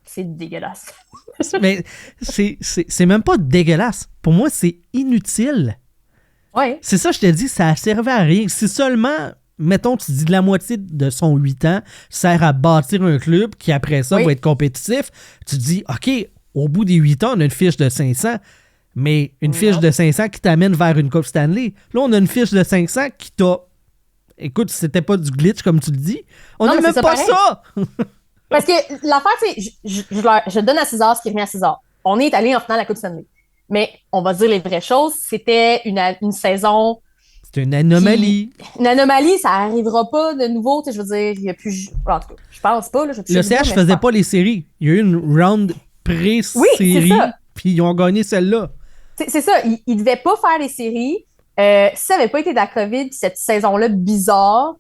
c'est dégueulasse. Mais c'est même pas dégueulasse. Pour moi, c'est inutile. Ouais. C'est ça, je te dis, ça servait à rien. Si seulement, mettons, tu dis la moitié de son 8 ans sert à bâtir un club qui, après ça, va être compétitif, tu te dis, OK, au bout des 8 ans, on a une fiche de 500, mais une fiche de 500 qui t'amène vers une Coupe Stanley. Là, on a une fiche de 500 qui t'a... Écoute, c'était pas du glitch, comme tu le dis. On n'a même pas pareil. Ça! Parce que l'affaire, c'est... Je donne à César ce qui revient à César. On est allé en finale à la Coupe Stanley. Mais on va dire les vraies choses. C'était une saison... C'est une anomalie. Une anomalie, ça arrivera pas de nouveau. Tu sais, je veux dire, il y a plus... En tout cas, je pense pas. Là, le CH faisait pas les séries. Il y a eu une round pré-série, puis ils ont gagné celle-là. C'est ça. Ils devaient pas faire les séries. Si ça n'avait pas été de la COVID, cette saison-là bizarre,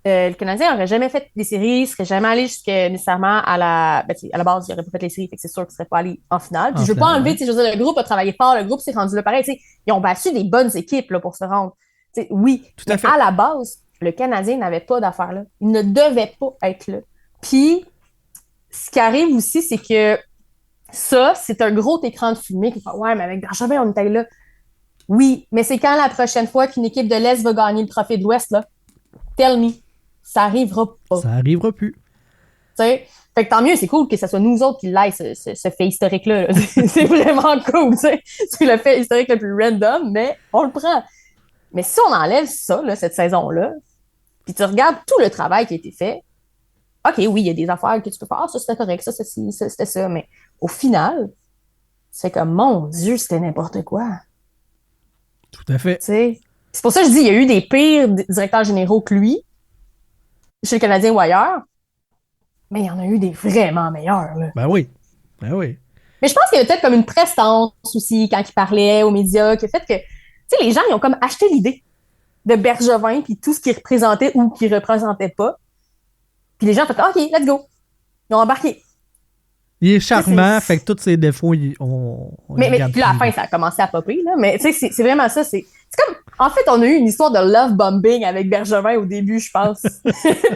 le Canadien n'aurait jamais fait des séries, il serait jamais allé jusqu'à nécessairement à la base, il n'aurait pas fait les séries, fait que c'est sûr qu'il serait pas allé en finale. Puis je veux pas enlever, je veux dire, le groupe a travaillé fort, le groupe s'est rendu là pareil, ils ont battu des bonnes équipes là, pour se rendre. T'sais, oui, tout à fait. À la base, le Canadien n'avait pas d'affaires là. Il ne devait pas être là. Puis, ce qui arrive aussi, c'est que ça, c'est un gros écran de fumée qui fait « Ouais, mais avec Bergevin, on était là. » Oui, mais c'est quand la prochaine fois qu'une équipe de l'Est va gagner le trophée de l'Ouest, là? Tell me. Ça arrivera pas. Ça arrivera plus. T'sais? Fait que tant mieux, c'est cool que ce soit nous autres qui l'aillent, ce fait historique-là. C'est vraiment cool, t'sais. C'est le fait historique le plus random, mais on le prend. Mais si on enlève ça, là, cette saison-là, puis tu regardes tout le travail qui a été fait, OK, oui, il y a des affaires que tu peux faire. Ah, ça, c'était correct, ça, c'était ça. Mais au final, c'est comme, mon Dieu, c'était n'importe quoi. Tout à fait. T'sais, c'est pour ça que je dis, il y a eu des pires directeurs généraux que lui, chez le Canadien ou ailleurs, mais il y en a eu des vraiment meilleurs. Là. Ben oui. Ben oui. Mais je pense qu'il y a peut-être comme une prestance aussi quand il parlait aux médias, qui a fait que, tu sais, les gens, ils ont comme acheté l'idée de Bergevin puis tout ce qu'il représentait ou qu'il représentait pas. Puis les gens ont fait, OK, let's go. Ils ont embarqué. Il est charmant, fait que tous ses défauts, mais puis là, à la fin, ça a commencé à popper, là. Mais tu sais, c'est vraiment ça. C'est comme, en fait, on a eu une histoire de love bombing avec Bergevin au début, je pense.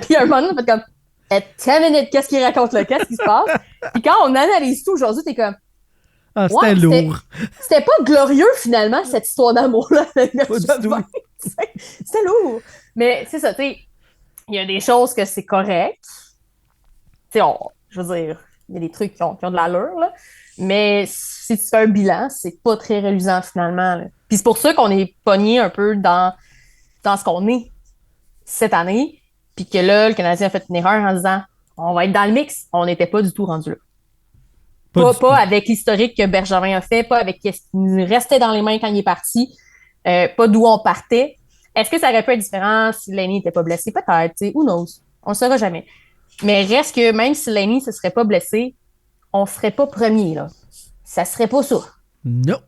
Puis à un moment donné, on fait comme, 10 minutes, qu'est-ce qu'il raconte là? Qu'est-ce qui se passe? Puis quand on analyse tout aujourd'hui, t'es comme, ah, c'était lourd. C'était pas glorieux, finalement, cette histoire d'amour-là avec Bergevin. C'était lourd. Mais c'est ça, tu sais, il y a des choses que c'est correct. Tu sais, je veux dire, il y a des trucs qui ont de l'allure, là. Mais si tu fais un bilan, c'est pas très reluisant, finalement. Là. Puis c'est pour ça qu'on est pogné un peu dans ce qu'on est cette année. Puis que là, le Canadien a fait une erreur en disant on va être dans le mix. On n'était pas du tout rendu là. Pas avec l'historique que Bergevin a fait, pas avec ce qui nous restait dans les mains quand il est parti, pas d'où on partait. Est-ce que ça aurait pu être différent si Laney n'était pas blessé? Peut-être, tu sais, who knows? On ne le saura jamais. Mais reste que même si Laney ne se serait pas blessé, on ne serait pas premier, là. Ça serait pas ça. Non.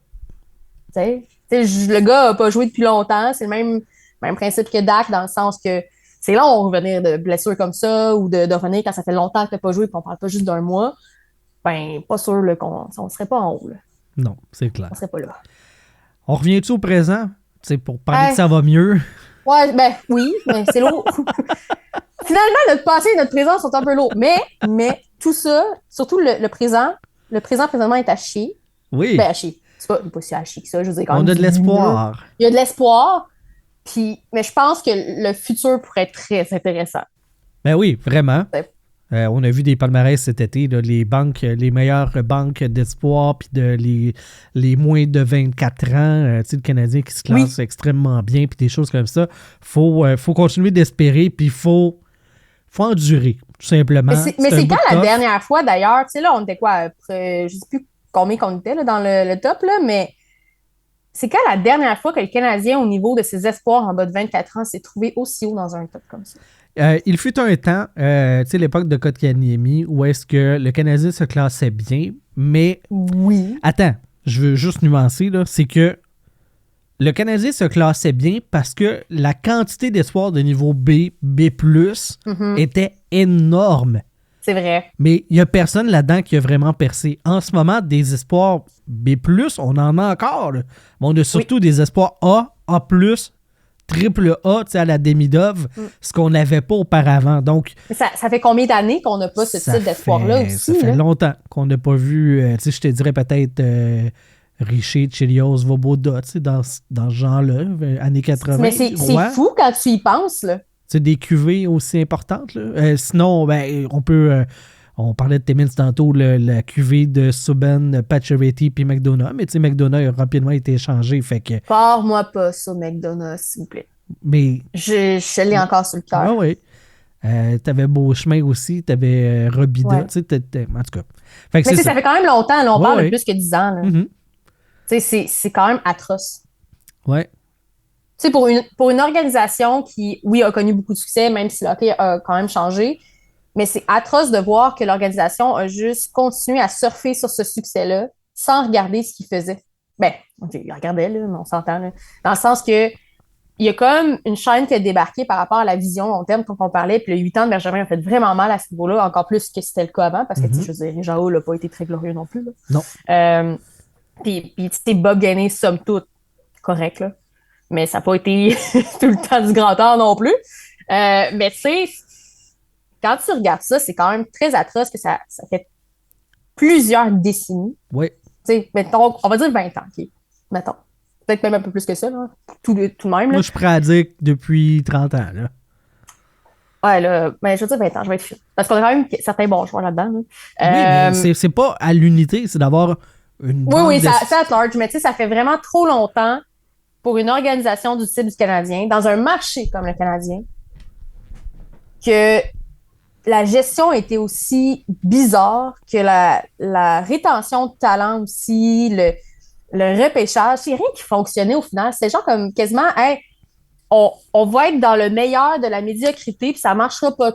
Tu sais, le gars n'a pas joué depuis longtemps. C'est le même principe que Dak, dans le sens que c'est long de revenir de blessures comme ça ou de revenir quand ça fait longtemps que tu n'as pas joué et qu'on ne parle pas juste d'un mois. Ben, pas sûr là, qu'on ne serait pas en haut. Là. Non, c'est clair. On serait pas là. On revient-tu au présent? C'est pour parler que ça va mieux. Ouais, ben oui, mais c'est lourd. Finalement, notre passé et notre présent sont un peu lourds. Mais tout ça, surtout le présent présentement est à chier. Oui. Ben, à chier. C'est pas si à chier que ça. Je veux dire, quand on a de l'espoir. Il y a de l'espoir. Mais je pense que le futur pourrait être très intéressant. Ben oui, vraiment. On a vu des palmarès cet été, là, les meilleures banques d'espoir, puis les moins de 24 ans, le Canadien qui se classe extrêmement bien, puis des choses comme ça. Faut continuer d'espérer, puis faut endurer, tout simplement. Mais c'est quand la dernière fois, d'ailleurs, tu sais, là, on était quoi, je sais plus combien qu'on était là, dans le top, là, mais c'est quand la dernière fois que le Canadien, au niveau de ses espoirs en bas de 24 ans, s'est trouvé aussi haut dans un top comme ça? Il fut un temps, tu sais, l'époque de Kotkaniemi, où est-ce que le Canadien se classait bien, mais... Oui. Attends, je veux juste nuancer, là, c'est que le Canadien se classait bien parce que la quantité d'espoirs de niveau B, B+, était énorme. C'est vrai. Mais il n'y a personne là-dedans qui a vraiment percé. En ce moment, des espoirs B+, on en a encore, là. Mais on a surtout des espoirs A, A+, triple A, tu sais, à la Demidov, ce qu'on n'avait pas auparavant. Donc, Ça fait combien d'années qu'on n'a pas ce type d'espoir-là aussi? Ça fait longtemps qu'on n'a pas vu, tu sais, je te dirais peut-être Richer, Chelios, Voboda, tu sais, dans ce genre-là, années 80. Mais c'est fou quand tu y penses, là. C'est des cuvées aussi importantes, là. Sinon, ben, on parlait de Timmins tantôt, la cuvée de Subban, Pacioretty puis McDonough, mais tu sais, McDonough a rapidement été échangé, fait que... Parle-moi pas ça, McDonough, s'il vous plaît. Mais... Je l'ai encore sur le cœur. Oui. T'avais Beauchemin aussi, t'avais Robida, tu sais, en tout cas. Fait que mais ça fait quand même longtemps, là, on parle de plus que 10 ans, là. Mm-hmm. Tu sais, c'est quand même atroce. Ouais. Tu sais, pour une organisation qui, oui, a connu beaucoup de succès, même si le hockey a quand même changé, mais c'est atroce de voir que l'organisation a juste continué à surfer sur ce succès-là sans regarder ce qu'il faisait. Ben, il regardait, là, mais on s'entend, là. Dans le sens que il y a comme une chaîne qui a débarqué par rapport à la vision long terme dont on parlait, puis le 8 ans de Bergevin ont fait vraiment mal à ce niveau-là, encore plus que c'était le cas avant, parce que, je veux dire, Jao n'a pas été très glorieux non plus, là. Non. Puis tu sais, Bob Gainé, somme toute, correct, là. Mais ça n'a pas été tout le temps du grand art non plus. Mais tu sais, quand tu regardes ça, c'est quand même très atroce que ça fait plusieurs décennies. Oui. Tu sais, mettons, on va dire 20 ans, OK? Mettons. Peut-être même un peu plus que ça, là. Tout de même, là. Moi, je suis prêt à dire que depuis 30 ans, là. Ouais, là, mais je veux dire 20 ans, je vais être fine. Parce qu'on a quand même certains bons joueurs là-dedans, là. Oui, mais c'est pas à l'unité, c'est d'avoir une bande Oui, c'est à large, mais tu sais, ça fait vraiment trop longtemps pour une organisation du type du Canadien, dans un marché comme le Canadien, que la gestion était aussi bizarre, que la rétention de talent aussi, le repêchage, c'est rien qui fonctionnait au final. C'est genre comme quasiment, hey, on va être dans le meilleur de la médiocrité, puis ça marchera pas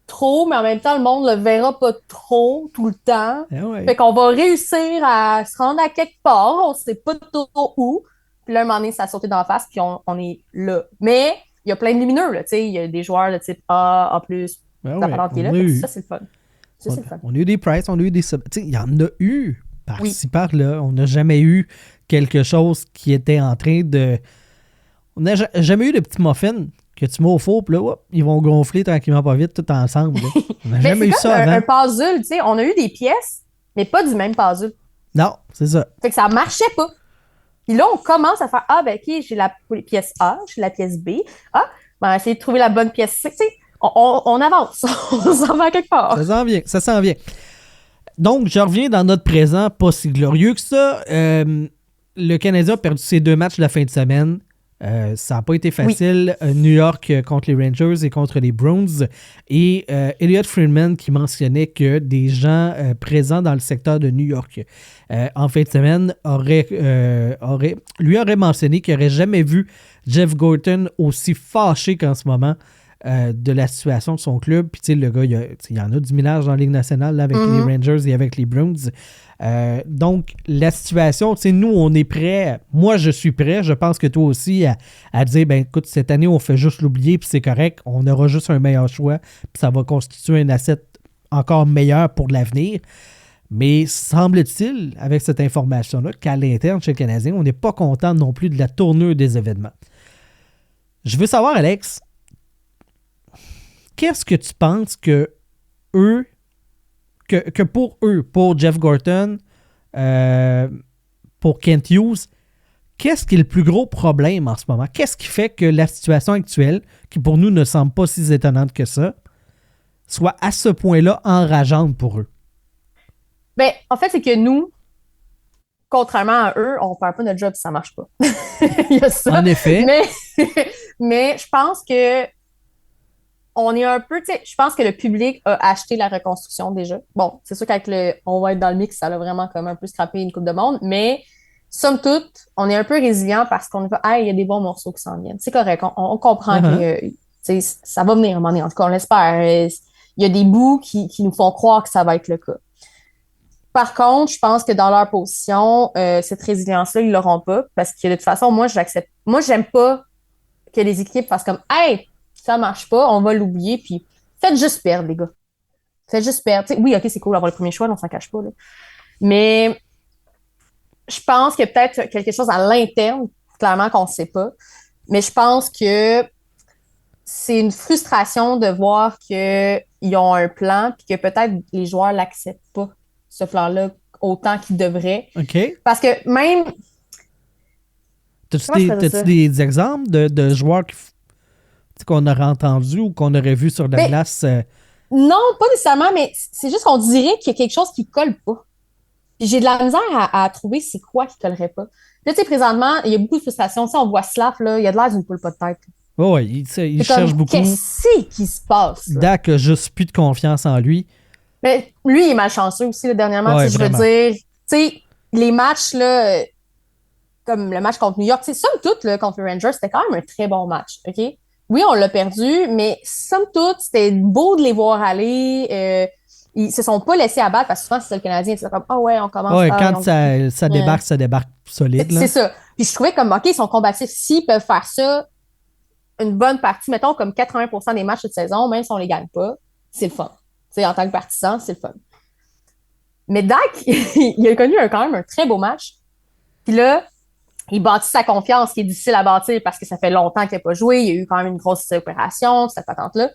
trop, mais en même temps, le monde le verra pas trop tout le temps. Ouais. Fait qu'on va réussir à se rendre à quelque part, on sait pas trop où. Puis là, un moment donné, ça a sauté dans la face, puis on est là. Mais il y a plein de lumineux, là, tu sais. Il y a des joueurs de type A, A+, la patente qui est là. Ça, c'est le fun. On a eu des Price, on a eu des... Tu sais, il y en a eu par-ci, par-là. On n'a jamais eu quelque chose qui était en train de... On n'a jamais eu de petits muffins que tu mets au four, puis là, ils vont gonfler tranquillement pas vite tout ensemble. Là. On n'a jamais eu ça avant. Un puzzle, tu sais. On a eu des pièces, mais pas du même puzzle. Non, c'est ça. Fait que ça marchait pas. Puis là, on commence à faire, ben OK, j'ai la pièce A, j'ai la pièce B. Ben, on va essayer de trouver la bonne pièce C. Tu sais, on avance. On s'en va quelque part. Ça s'en vient. Donc, je reviens dans notre présent, pas si glorieux que ça. Le Canadien a perdu ses 2 matchs de la fin de semaine. Ça n'a pas été facile. Oui. New York contre les Rangers et contre les Bruins. Et Elliot Friedman qui mentionnait que des gens présents dans le secteur de New York en fin de semaine lui aurait mentionné qu'il n'aurait jamais vu Jeff aussi fâché qu'en ce moment de la situation de son club. Puis tu sais, le gars, il y en a du millage dans la Ligue nationale là, avec les Rangers et avec les Bruins. Donc, la situation, tu sais, nous, on est prêts. Moi, je suis prêt. Je pense que toi aussi, à dire, ben écoute, cette année, on fait juste l'oublier, puis c'est correct. On aura juste un meilleur choix, puis ça va constituer un asset encore meilleur pour l'avenir. Mais semble-t-il, avec cette information-là, qu'à l'interne, chez le Canadien, on n'est pas content non plus de la tournure des événements. Je veux savoir, Alex, qu'est-ce que tu penses que pour Jeff Gorton, pour Kent Hughes, qu'est-ce qui est le plus gros problème en ce moment? Qu'est-ce qui fait que la situation actuelle, qui pour nous ne semble pas si étonnante que ça, soit à ce point-là enrageante pour eux? Ben, en fait, c'est que nous, contrairement à eux, on ne perd pas notre job si ça ne marche pas. Il y a ça. En effet. Mais je pense que on est un peu, tu sais, je pense que le public a acheté la reconstruction déjà. Bon, c'est sûr qu'avec on va être dans le mix, ça a vraiment comme un peu scrappé une coupe de monde, mais somme toute, on est un peu résilient parce qu'on va, il y a des bons morceaux qui s'en viennent. C'est correct, on comprend que ça va venir à un moment donné, en tout cas, on l'espère. Il y a des bouts qui nous font croire que ça va être le cas. Par contre, je pense que dans leur position, cette résilience-là, ils l'auront pas parce que de toute façon, moi, j'aime pas que les équipes fassent comme, hey, ça marche pas, on va l'oublier, puis faites juste perdre, les gars. Faites juste perdre. T'sais, oui, OK, c'est cool d'avoir le premier choix, on s'en cache pas, là. Mais je pense qu'il y a peut-être quelque chose à l'interne, clairement, qu'on ne sait pas. Mais je pense que c'est une frustration de voir qu'ils ont un plan puis que peut-être les joueurs l'acceptent pas, ce plan-là, autant qu'ils devraient. OK. Parce que même... T'as-tu des exemples de joueurs qu'on aurait entendus ou qu'on aurait vu sur la glace? Non, pas nécessairement, mais c'est juste qu'on dirait qu'il y a quelque chose qui colle pas. Puis j'ai de la misère à trouver c'est quoi qui collerait pas. Là, tu sais, présentement, il y a beaucoup de frustration. Tu sais, on voit Slav, là, il a de l'air d'une poule pas de tête. Oh, ouais, il cherche beaucoup. Qu'est-ce qui se passe? Là? Dak a juste plus de confiance en lui. Mais lui, il est malchanceux aussi, le dernièrement. Ouais, je veux dire, tu sais, les matchs, là, comme le match contre New York, somme toute, là, contre les Rangers, c'était quand même un très bon match, OK? Oui, on l'a perdu, mais somme toute, c'était beau de les voir aller. Ils se sont pas laissés abattre parce que souvent, c'est ça le Canadien. C'est comme, ouais, on commence. Ouais, quand ça débarque solide. Là. C'est ça. Puis je trouvais comme, OK, ils sont combatifs. S'ils peuvent faire ça une bonne partie, mettons comme 80% des matchs de saison, même si on les gagne pas, c'est le fun. T'sais, en tant que partisan, c'est le fun. Mais Dak, il a connu quand même un très beau match. Puis là, il bâtit sa confiance, qui est difficile à bâtir parce que ça fait longtemps qu'il n'a pas joué. Il y a eu quand même une grosse opération, cette patente-là.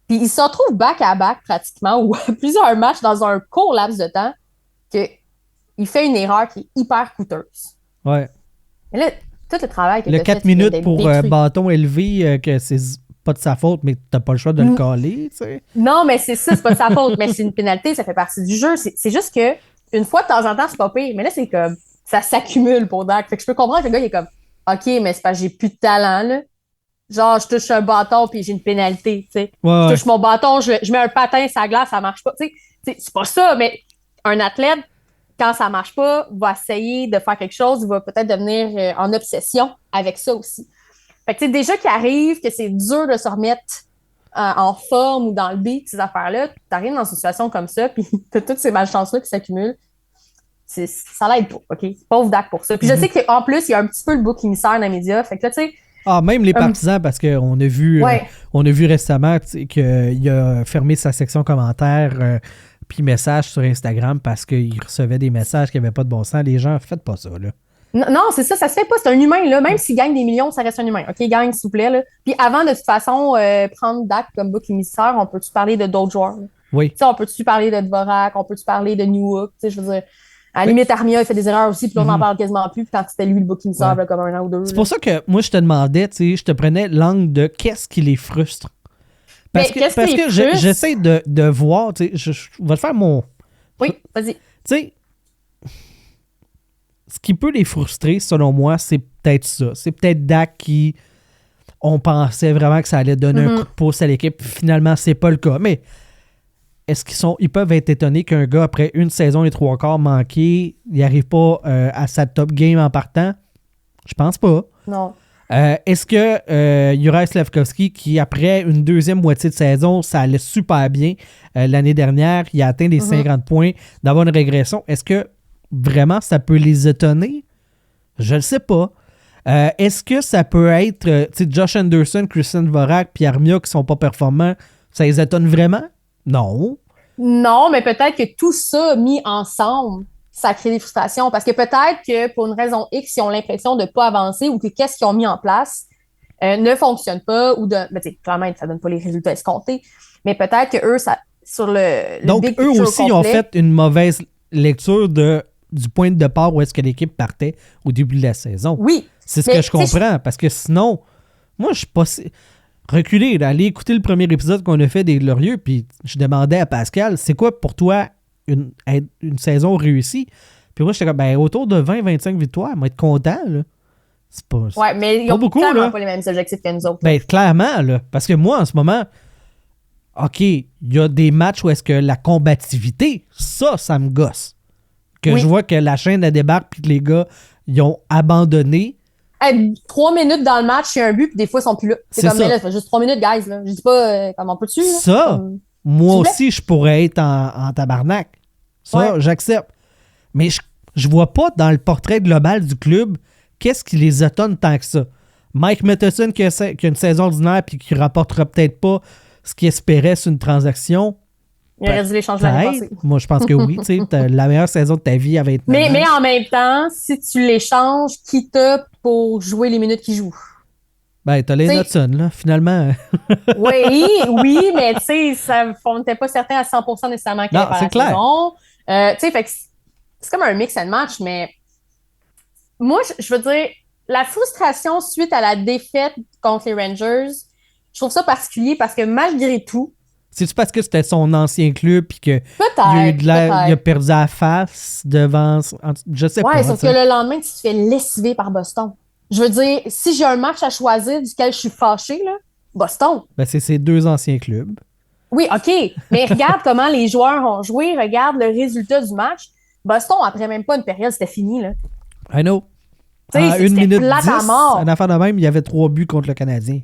Puis il se retrouve back-à-back pratiquement, ou plusieurs matchs dans un court laps de temps, qu'il fait une erreur qui est hyper coûteuse. Ouais. Mais là, tout le travail qu'il a Le fait... 4 minutes pour bâton élevé, que c'est pas de sa faute, mais t'as pas le choix de le caler, tu sais. Non, mais c'est ça, c'est pas de sa faute, mais c'est une pénalité, ça fait partie du jeu. C'est juste que une fois de temps en temps, c'est pas pire, mais là, c'est comme... ça s'accumule pour Dak. Fait que je peux comprendre que le gars, il est comme, OK, mais c'est parce que j'ai plus de talent, là. Genre, je touche un bâton puis j'ai une pénalité, tu sais. Ouais, je touche mon bâton, je mets un patin sur la glace, ça marche pas. Tu sais, c'est pas ça, mais un athlète, quand ça marche pas, va essayer de faire quelque chose, il va peut-être devenir en obsession avec ça aussi. Fait que, tu sais, déjà qu'il arrive, que c'est dur de se remettre en forme ou dans le beat, ces affaires-là, t'arrives dans une situation comme ça, puis t'as toutes ces malchances-là qui s'accumulent. Ça l'aide pas, OK? Pauvre Dak pour ça. Puis je sais qu'en plus, il y a un petit peu le bouc émissaire dans les médias. Fait que là, tu sais... Ah, même les partisans, parce qu'on a vu récemment qu'il a fermé sa section commentaires puis messages sur Instagram parce qu'il recevait des messages qui n'avaient pas de bon sens. Les gens, faites pas ça, là. Non, c'est ça se fait pas. C'est un humain, là. Même s'il gagne des millions, ça reste un humain. OK, gagne, s'il vous plaît, là. Puis avant, de toute façon, prendre Dak comme bouc émissaire, on peut-tu parler de d'autres joueurs? Là? Oui. Tu sais, on peut-tu parler de Dvorak? On peut-tu parler de Newhook? Tu sais, je veux dire... À la limite, Armia, il fait des erreurs aussi, puis là, on n'en parle quasiment plus. Puis quand c'était lui le bouc émissaire, comme un an ou deux. C'est pour ça que moi, je te demandais, tu sais, je te prenais l'angle de qu'est-ce qui les frustre. Parce que j'essaie de voir, tu sais, je vais te faire mon... Oui, vas-y. Tu sais, ce qui peut les frustrer, selon moi, c'est peut-être ça. C'est peut-être Dak qui... On pensait vraiment que ça allait donner un coup de pouce à l'équipe, puis finalement, c'est pas le cas. Mais... est-ce ils peuvent être étonnés qu'un gars, après une saison et 3/4 manqués, il n'arrive pas à sa top game en partant? Je pense pas. Non. Est-ce que Juraj Slafkovský, qui après une deuxième moitié de saison, ça allait super bien l'année dernière, il a atteint les 50 points, d'avoir une régression, est-ce que vraiment ça peut les étonner? Je ne sais pas. Est-ce que ça peut être Josh Anderson, Christian Dvorak, puis Armia qui sont pas performants, ça les étonne vraiment? Non. Non, mais peut-être que tout ça mis ensemble, ça crée des frustrations. Parce que peut-être que pour une raison X, ils ont l'impression de ne pas avancer ou que qu'est-ce qu'ils ont mis en place ne fonctionne pas ou clairement, ça ne donne pas les résultats escomptés. Mais peut-être que eux, ça, sur le donc, big eux picture aussi, complet, ils ont fait une mauvaise lecture du point de départ où est-ce que l'équipe partait au début de la saison. Oui. C'est ce que je comprends. Parce que sinon, moi, je suis pas... reculer, aller écouter le premier épisode qu'on a fait des Glorieux, puis je demandais à Pascal, c'est quoi pour toi une saison réussie? Puis moi, j'étais comme, autour de 20-25 victoires, on va être content, là. C'est pas... Ouais, mais ils ont beaucoup, clairement là. pas les mêmes objectifs que nous autres. Ben, clairement, là. Parce que moi, en ce moment, OK, il y a des matchs où est-ce que la combativité, ça me gosse. Que je vois que la chaîne, elle débarque, puis que les gars, ils ont abandonné. 3 minutes dans le match, il y a un but, puis des fois, ils sont plus là. C'est comme, mais là, ça fait juste 3 minutes, guys. Là. Je dis pas comment peux-tu. Ça, moi aussi, je pourrais être en tabarnak. Ça, j'accepte. Mais je vois pas dans le portrait global du club qu'est-ce qui les étonne tant que ça. Mike Matheson qui a une saison ordinaire puis qui rapportera peut-être pas ce qu'il espérait sur une transaction. Il aurait dû l'échanger l'année passée. Moi, je pense que oui. Tu sais, la meilleure saison de ta vie à 29 ans. Mais en même temps, si tu l'échanges, qui t'a pour jouer les minutes qu'il joue? Ben, t'as Lane Hudson, là, finalement. Oui, mais tu sais, on n'était pas certain à 100% nécessairement qu'il allait faire la saison. Tu sais, fait que c'est comme un mix and match, mais moi, je veux dire, la frustration suite à la défaite contre les Rangers, je trouve ça particulier parce que malgré tout, c'est-tu parce que c'était son ancien club puis qu'il a perdu la face devant... Je sais pas. Ouais, sauf que le lendemain, tu te fais lessiver par Boston. Je veux dire, si j'ai un match à choisir duquel je suis fâchée, là, Boston. Ben, c'est ses 2 anciens clubs. Oui, OK. Mais regarde comment les joueurs ont joué. Regarde le résultat du match. Boston, après même pas une période, c'était fini, là. I know. En 1 minute 10, à mort. En affaire de même, il y avait 3 buts contre le Canadien.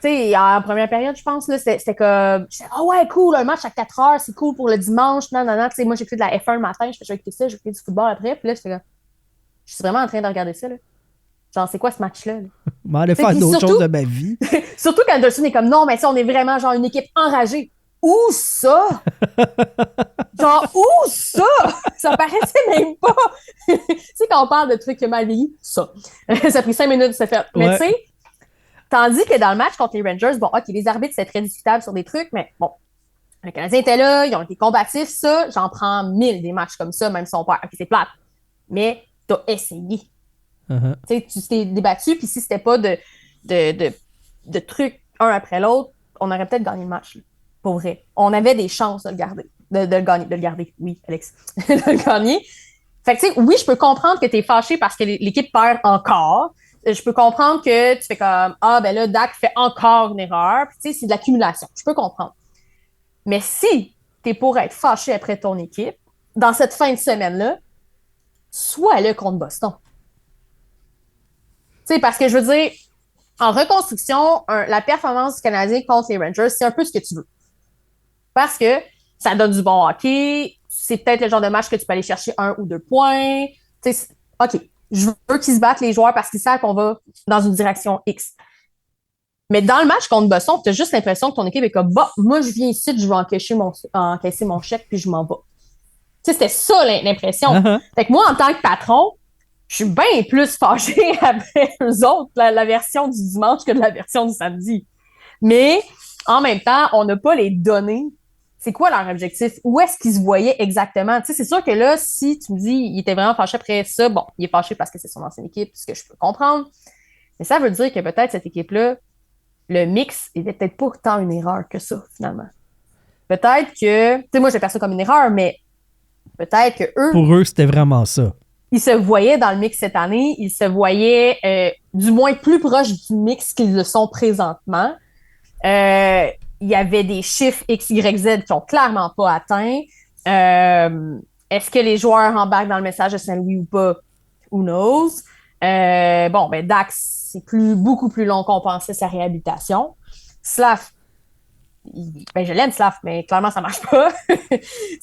Tu sais, en première période, je pense, là, c'était comme... Oh ouais, cool, un match à 4 heures, c'est cool pour le dimanche. Non. Tu sais, moi, j'ai écouté de la F1 le matin, je vais écouter ça, j'ai écouté du football après. Puis là, j'étais comme... Je suis vraiment en train de regarder ça, là. Genre, c'est quoi ce match-là? Mais on va faire d'autres choses de ma vie. Surtout quand Anderson est comme, non, mais ça, on est vraiment genre une équipe enragée. Où ça? Genre, où ça? Ça paraissait même pas. Tu sais, quand on parle de trucs mal vieillis, ça. Ça a pris 5 minutes de se faire. Mais tu sais, tandis que dans le match contre les Rangers, bon, OK, les arbitres, c'est très discutable sur des trucs, mais bon, les Canadiens étaient là, ils ont été combatifs, ça. J'en prends 1000 des matchs comme ça, même si on perd. OK, c'est plate. Mais t'as essayé. Uh-huh. Tu t'es débattu, puis si c'était pas de trucs un après l'autre, on aurait peut-être gagné le match. Là. Pour vrai. On avait des chances de le garder. De le garder. Oui, Alex. De le gagner. Fait que, tu sais, oui, je peux comprendre que tu es fâché parce que l'équipe perd encore. Je peux comprendre que tu fais comme, ah, ben là, Dak fait encore une erreur. Puis, tu sais, c'est de l'accumulation. Je peux comprendre. Mais si tu es pour être fâché après ton équipe, dans cette fin de semaine-là, sois là contre Boston. Tu sais, parce que je veux dire, en reconstruction, la performance du Canadien contre les Rangers, c'est un peu ce que tu veux. Parce que ça donne du bon hockey, c'est peut-être le genre de match que tu peux aller chercher 1 ou 2 points. Tu sais, OK, je veux qu'ils se battent les joueurs parce qu'ils savent qu'on va dans une direction X. Mais dans le match contre Boston, tu as juste l'impression que ton équipe est comme, bah, moi, je viens ici, je vais encaisser mon chèque, puis je m'en vais. Tu sais, c'était ça l'impression. Uh-huh. Fait que moi, en tant que patron, je suis bien plus fâchée après eux autres, la version du dimanche que de la version du samedi. Mais, en même temps, on n'a pas les données. C'est quoi leur objectif? Où est-ce qu'ils se voyaient exactement? Tu sais, c'est sûr que là, si tu me dis il était vraiment fâché après ça, bon, il est fâché parce que c'est son ancienne équipe, ce que je peux comprendre. Mais ça veut dire que peut-être cette équipe-là, le mix était peut-être pas tant une erreur que ça, finalement. Peut-être que... Tu sais, moi, j'ai perçu ça comme une erreur, mais peut-être que eux... Pour eux, c'était vraiment ça. Ils se voyaient dans le mix cette année, ils se voyaient du moins plus proches du mix qu'ils le sont présentement. Il y avait des chiffres X, Y, Z qui n'ont clairement pas atteint. Est-ce que les joueurs embarquent dans le message de Saint-Louis ou pas? Who knows? Bon, ben Dax, c'est beaucoup plus long qu'on pensait sa réhabilitation. Slav, ben je l'aime Slav, mais clairement ça marche pas. Tu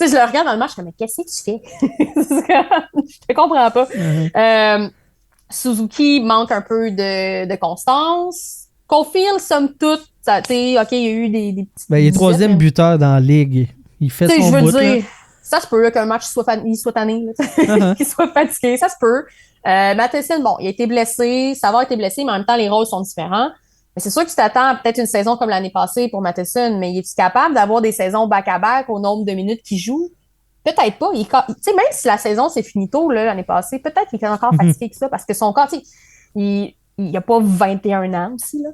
sais, je le regarde dans le match, je suis comme, mais qu'est-ce que tu fais? Je te comprends pas. Mm-hmm. Suzuki manque un peu de constance. Caulfield, somme toute, tu sais, OK, il y a eu des petits... Ben, il est 3e buteur dans la ligue. Il fait son je veux bout, dire, là. ça se peut qu'un match soit tanné, qu'il soit fatigué, ça se peut. Matheson, bon, il a été blessé, ça va a été blessé, mais en même temps, les rôles sont différents. Mais c'est sûr que tu t'attends à peut-être une saison comme l'année passée pour Matheson, mais es-tu capable d'avoir des saisons back-à-back au nombre de minutes qu'il joue? Peut-être pas. Tu sais, même si la saison s'est finie tôt l'année passée, peut-être qu'il est encore fatigué que ça, parce que son corps, tu sais, il n'y a pas 21 ans aussi, là.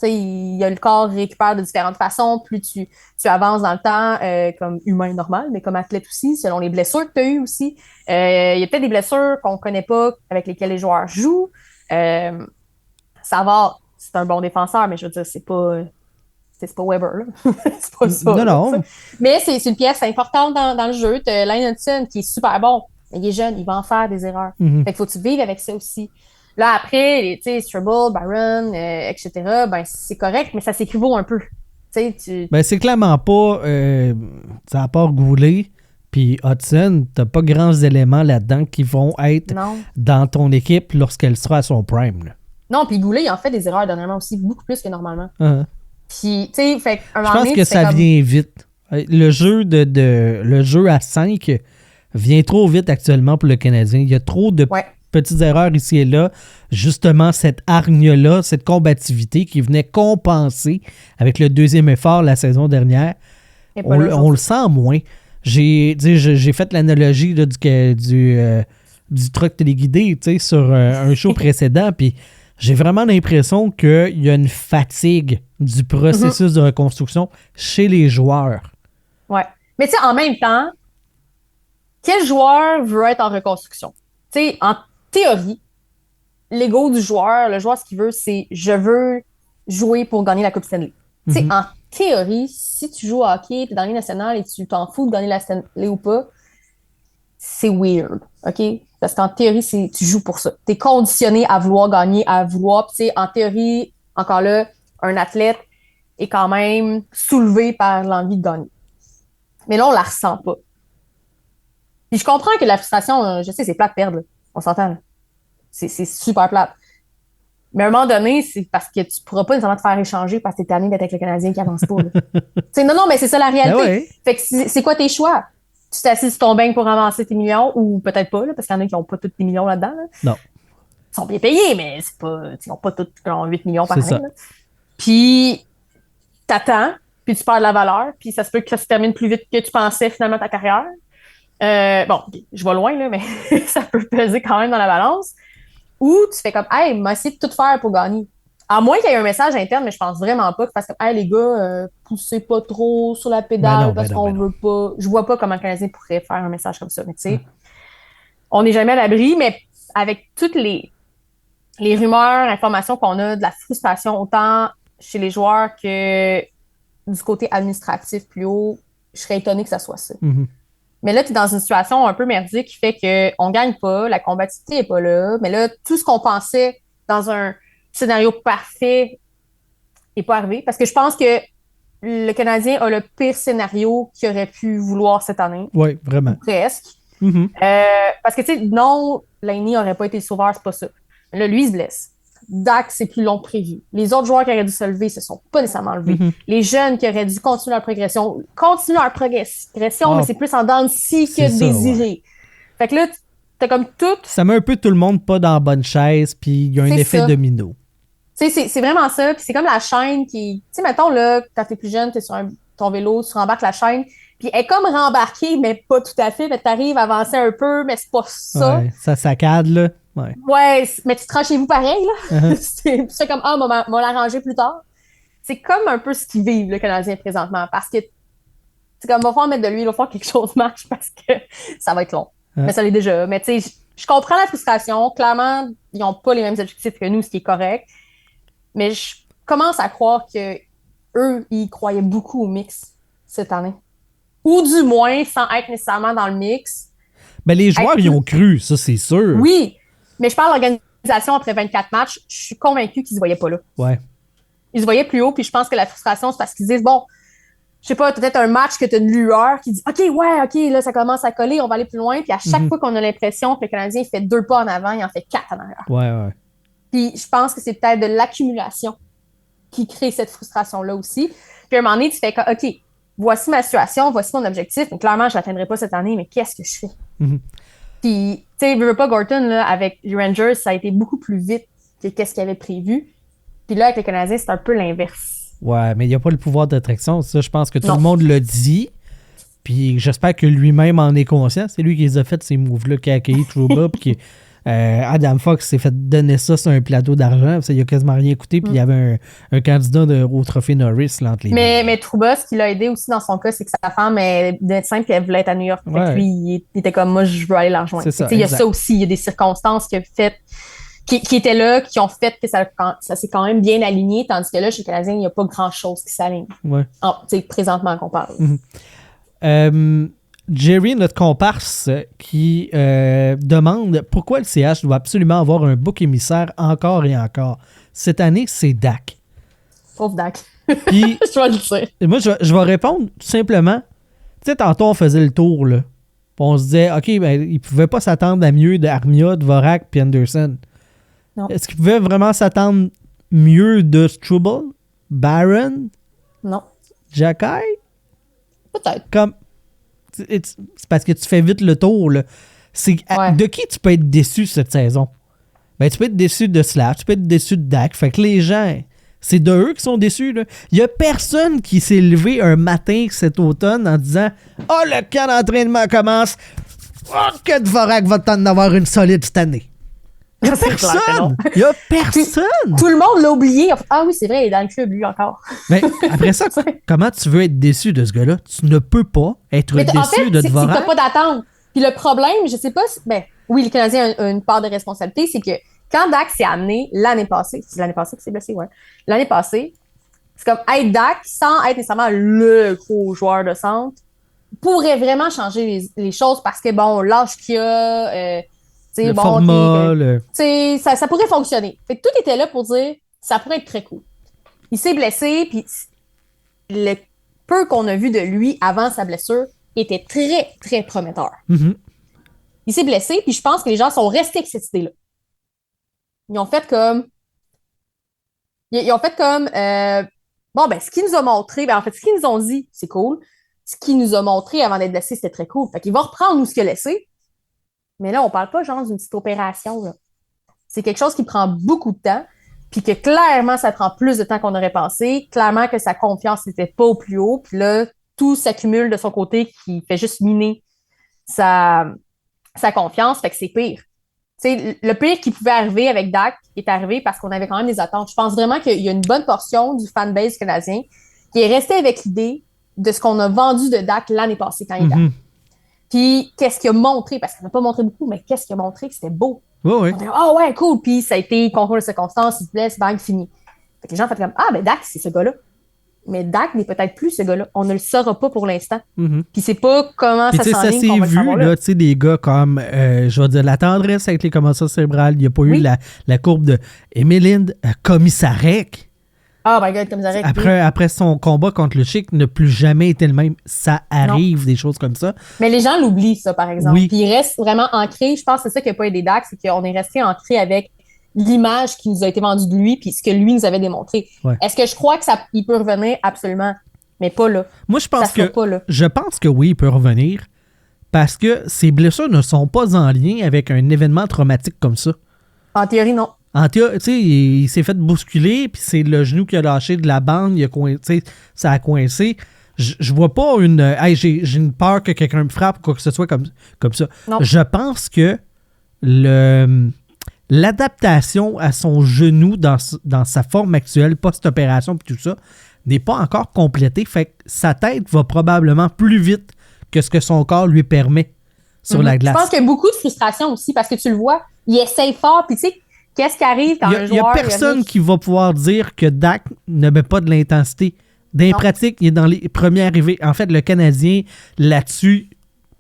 Tu sais, le corps récupère de différentes façons. Plus tu avances dans le temps, comme humain normal, mais comme athlète aussi, selon les blessures que tu as eues aussi. Il y a peut-être des blessures qu'on ne connaît pas, avec lesquelles les joueurs jouent. Savard, c'est un bon défenseur, mais je veux dire, c'est pas Weber, là. C'est pas ça. Non. Ça. Mais c'est une pièce importante dans le jeu. Tu as Lane Hudson qui est super bon. Il est jeune, il va en faire des erreurs. Mm-hmm. Fait qu'il faut que tu vives avec ça aussi. Là, après, tu sais, Struble, Byron, etc., ben, c'est correct, mais ça s'équivaut un peu. Ben, c'est clairement pas... ça à part Goulet puis Hudson, t'as pas grands éléments là-dedans qui vont être dans ton équipe lorsqu'elle sera à son prime, là. Non, puis Goulet, il en fait des erreurs dernièrement aussi, beaucoup plus que normalement. Uh-huh. Puis, tu sais, fait un je pense que ça vient vite. Le jeu à 5 vient trop vite actuellement pour le Canadien. Il y a trop de petites erreurs ici et là. Justement, cette hargne-là, cette combativité qui venait compenser avec le deuxième effort la saison dernière, on le sent moins. J'ai fait l'analogie là, du truck téléguidé sur un show précédent, puis j'ai vraiment l'impression qu'il y a une fatigue du processus de reconstruction chez les joueurs. Ouais. Mais tu sais, en même temps, quel joueur veut être en reconstruction? Tu sais, en théorie, l'ego du joueur, le joueur, ce qu'il veut, c'est je veux jouer pour gagner la Coupe Stanley. Tu sais, en théorie, si tu joues au hockey, tu es dans la Ligue nationale et tu t'en fous de gagner la Stanley ou pas, c'est weird, OK? Parce qu'en théorie, tu joues pour ça. Tu es conditionné à vouloir gagner, à vouloir. Tu sais, en théorie, encore là, un athlète est quand même soulevé par l'envie de gagner. Mais là, on la ressent pas. Puis je comprends que la frustration, je sais, c'est plate de perdre, là. On s'entend, là. C'est super plate. Mais à un moment donné, c'est parce que tu pourras pas nécessairement te faire échanger parce que t'es tanné d'être avec le Canadien qui avance pas. Non, mais c'est ça la réalité. Ben ouais. Fait que c'est quoi tes choix? Tu t'assises sur ton bain pour avancer tes millions ou peut-être pas, là, parce qu'il y en a qui n'ont pas tous tes millions là-dedans. Là. Non. Ils sont bien payés, mais c'est pas, ils n'ont pas tous 8 millions par c'est année. Puis t'attends, puis tu perds de la valeur, puis ça se peut que ça se termine plus vite que tu pensais finalement ta carrière. Bon, je vais loin, là, mais ça peut peser quand même dans la balance. Ou tu fais comme, hey, m'a essayé de tout faire pour gagner. À moins qu'il y ait un message interne, mais je pense vraiment pas que parce que, hey, les gars, poussez pas trop sur la pédale parce qu'on veut pas. Je vois pas comment un Canadien pourrait faire un message comme ça. Mais tu sais, on n'est jamais à l'abri, mais avec toutes les rumeurs, informations qu'on a, de la frustration, autant chez les joueurs que du côté administratif plus haut, je serais étonnée que ça soit ça. Mais là, tu es dans une situation un peu merdique qui fait qu'on ne gagne pas, la combativité n'est pas là. Mais là, tout ce qu'on pensait dans un scénario parfait n'est pas arrivé. Parce que je pense que le Canadien a le pire scénario qu'il aurait pu vouloir cette année. Oui, vraiment. Presque. Parce que, tu sais, non, Lainey n'aurait pas été le sauveur, c'est pas ça. Mais là, lui, il se blesse. Dak, c'est plus long que prévu. Les autres joueurs qui auraient dû se lever se sont pas nécessairement levés. Les jeunes qui auraient dû continuer leur progression, mais c'est plus en dents de scie que désiré. Ouais. Fait que là, t'as comme tout. Ça met un peu tout le monde pas dans la bonne chaise, puis il y a un effet domino. Tu sais, c'est vraiment ça. Puis c'est comme la chaîne qui. Tu sais, mettons, là, quand t'es plus jeune, t'es sur ton vélo, tu rembarques la chaîne, puis elle est comme rembarquée, mais pas tout à fait. Fait que t'arrives à avancer un peu, mais c'est pas ça. Ouais, ça saccade, là. Ouais, mais tu te rends chez vous pareil, là. C'est comme, m'a l'arranger plus tard. C'est comme un peu ce qu'ils vivent, le Canadien, présentement. Parce que, c'est comme, va falloir mettre de l'huile, il va falloir que quelque chose marche parce que ça va être long. Mais ça l'est déjà. Mais tu sais, je comprends la frustration. Clairement, ils n'ont pas les mêmes objectifs que nous, ce qui est correct. Mais je commence à croire que eux, ils croyaient beaucoup au mix cette année. Ou du moins, sans être nécessairement dans le mix. Ben, les joueurs y ont cru, ça, c'est sûr. Oui. Mais je parle d'organisation après 24 matchs, je suis convaincue qu'ils ne se voyaient pas là. Ouais. Ils se voyaient plus haut, puis je pense que la frustration, c'est parce qu'ils disent, bon, je sais pas, peut-être un match que tu as une lueur qui dit, OK, là, ça commence à coller, on va aller plus loin. Puis à chaque fois qu'on a l'impression que le Canadien fait 2 pas en avant, il en fait 4 en arrière. Ouais. Puis je pense que c'est peut-être de l'accumulation qui crée cette frustration-là aussi. Puis à un moment donné, tu fais, OK, voici ma situation, voici mon objectif, mais clairement, je ne l'atteindrai pas cette année, mais qu'est-ce que je fais? Puis, tu sais, veux pas Gorton, là, avec les Rangers, ça a été beaucoup plus vite que qu'est-ce qu'il avait prévu. Puis là, avec les Canadiens, c'est un peu l'inverse. Ouais, mais il n'y a pas le pouvoir d'attraction. Ça, je pense que tout le monde le dit. Puis j'espère que lui-même en est conscient. C'est lui qui les a fait, ces moves-là, qui a accueilli Trouba. Puis Adam Fox s'est fait donner ça sur un plateau d'argent. Il n'a quasiment rien coûté. Puis il y avait un candidat au trophée Norris là, entre les deux. Mais Trouba, ce qui l'a aidé aussi dans son cas, c'est que sa femme est médecin puis elle voulait être à New York. Fait que lui, il était comme, moi, je veux aller la rejoindre. Il y a ça aussi. Il y a des circonstances qui étaient là, qui ont fait que ça s'est quand même bien aligné. Tandis que là, chez le Canadien, il n'y a pas grand-chose qui s'aligne. Ouais. Présentement qu'on parle. Jerry, notre comparse, qui demande pourquoi le CH doit absolument avoir un bouc émissaire encore et encore. Cette année, c'est Dak. Pauvre Dak. Puis, je dois le dire. Moi, je vais répondre tout simplement. Tu sais, tantôt, on faisait le tour, là. Puis on se disait, OK, ben, ils ne pouvaient pas s'attendre à mieux de Armia, Dvorak puis Anderson. Non. Est-ce qu'ils pouvaient vraiment s'attendre mieux de Struble, Barron? Non. Jacky? Peut-être. C'est parce que tu fais vite le tour, là. C'est de qui tu peux être déçu cette saison? Ben, tu peux être déçu de Slav, tu peux être déçu de Dak. Fait que les gens, c'est de eux qui sont déçus. Là. Il y a personne qui s'est levé un matin cet automne en disant « Oh, le camp d'entraînement commence! Oh, que Dvorak va t'en avoir une solide cette année! » Il y a personne! Il y a personne! Tout le monde l'a oublié. Ah oui, c'est vrai, il est dans le club, lui, encore. Mais après ça, comment tu veux être déçu de ce gars-là? Tu ne peux pas être déçu en fait, de Dvorak. C'est que t'as pas d'attente. Puis le problème, je sais pas si... Ben, oui, le Canadien a une part de responsabilité, c'est que quand Dak s'est amené l'année passée, c'est l'année passée qu'il s'est blessé, ouais. L'année passée, c'est comme être Dak, sans être nécessairement le gros joueur de centre, pourrait vraiment changer les choses parce que, bon, l'âge qu'il a... le format, ça pourrait fonctionner. Fait que tout était là pour dire ça pourrait être très cool. Il s'est blessé, puis le peu qu'on a vu de lui avant sa blessure était très, très prometteur. Mm-hmm. Il s'est blessé, puis je pense que les gens sont restés avec cette idée-là. Ils ont fait comme... bon, ben, ce qu'ils nous ont montré, ben, en fait, ce qu'ils nous ont dit, c'est cool. Ce qu'ils nous ont montré avant d'être blessé, c'était très cool. Fait qu'il va reprendre nous ce qu'il a laissé. Mais là, on parle pas genre d'une petite opération. Là. C'est quelque chose qui prend beaucoup de temps, puis que clairement, ça prend plus de temps qu'on aurait pensé. Clairement que sa confiance n'était pas au plus haut. Puis là, tout s'accumule de son côté qui fait juste miner sa confiance. Fait que c'est pire. T'sais, le pire qui pouvait arriver avec Dak est arrivé parce qu'on avait quand même des attentes. Je pense vraiment qu'il y a une bonne portion du fanbase canadien qui est resté avec l'idée de ce qu'on a vendu de Dak l'année passée quand il est là. Puis, qu'est-ce qu'il a montré? Parce qu'il n'a pas montré beaucoup, mais qu'est-ce qu'il a montré? C'était beau. Oui. Ah ouais, cool. Puis, ça a été concours de circonstances, il se blesse, bang, fini. Fait que les gens font comme, ah, ben Dak, c'est ce gars-là. Mais Dak n'est peut-être plus ce gars-là. On ne le saura pas pour l'instant. Puis, c'est pas comment puis ça s'enligne qu'on va le savoir là. Tu sais, des gars comme, je vais dire, la tendresse avec les commotions cérébrales. Il n'y a pas eu la courbe de Emeline Komisarek. Oh my God, Komisarek. Après son combat contre le Chic, n'a plus jamais été le même. Ça arrive, des choses comme ça. Mais les gens l'oublient, ça, par exemple. Oui. Puis il reste vraiment ancré. Je pense que c'est ça qui n'a pas aidé Dak, c'est qu'on est resté ancré avec l'image qui nous a été vendue de lui puis ce que lui nous avait démontré. Ouais. Est-ce que je crois que il peut revenir? Absolument. Mais pas là. Moi, je pense je pense que oui, il peut revenir parce que ses blessures ne sont pas en lien avec un événement traumatique comme ça. En théorie, non. En théorie, tu sais, il s'est fait bousculer, puis c'est le genou qui a lâché de la bande, ça a coincé. Je vois pas une... Hey, j'ai une peur que quelqu'un me frappe ou quoi que ce soit comme ça. Non. Je pense que l'adaptation à son genou dans sa forme actuelle, post-opération et tout ça, n'est pas encore complétée. Fait que sa tête va probablement plus vite que ce que son corps lui permet sur la glace. Je pense qu'il y a beaucoup de frustration aussi parce que tu le vois, il essaye fort, puis tu sais, qu'est-ce qui arrive quand un joueur... Il n'y a personne qui va pouvoir dire que Dak ne met pas de l'intensité. Dans les pratiques, il est dans les premiers arrivés. En fait, le Canadien, là-dessus,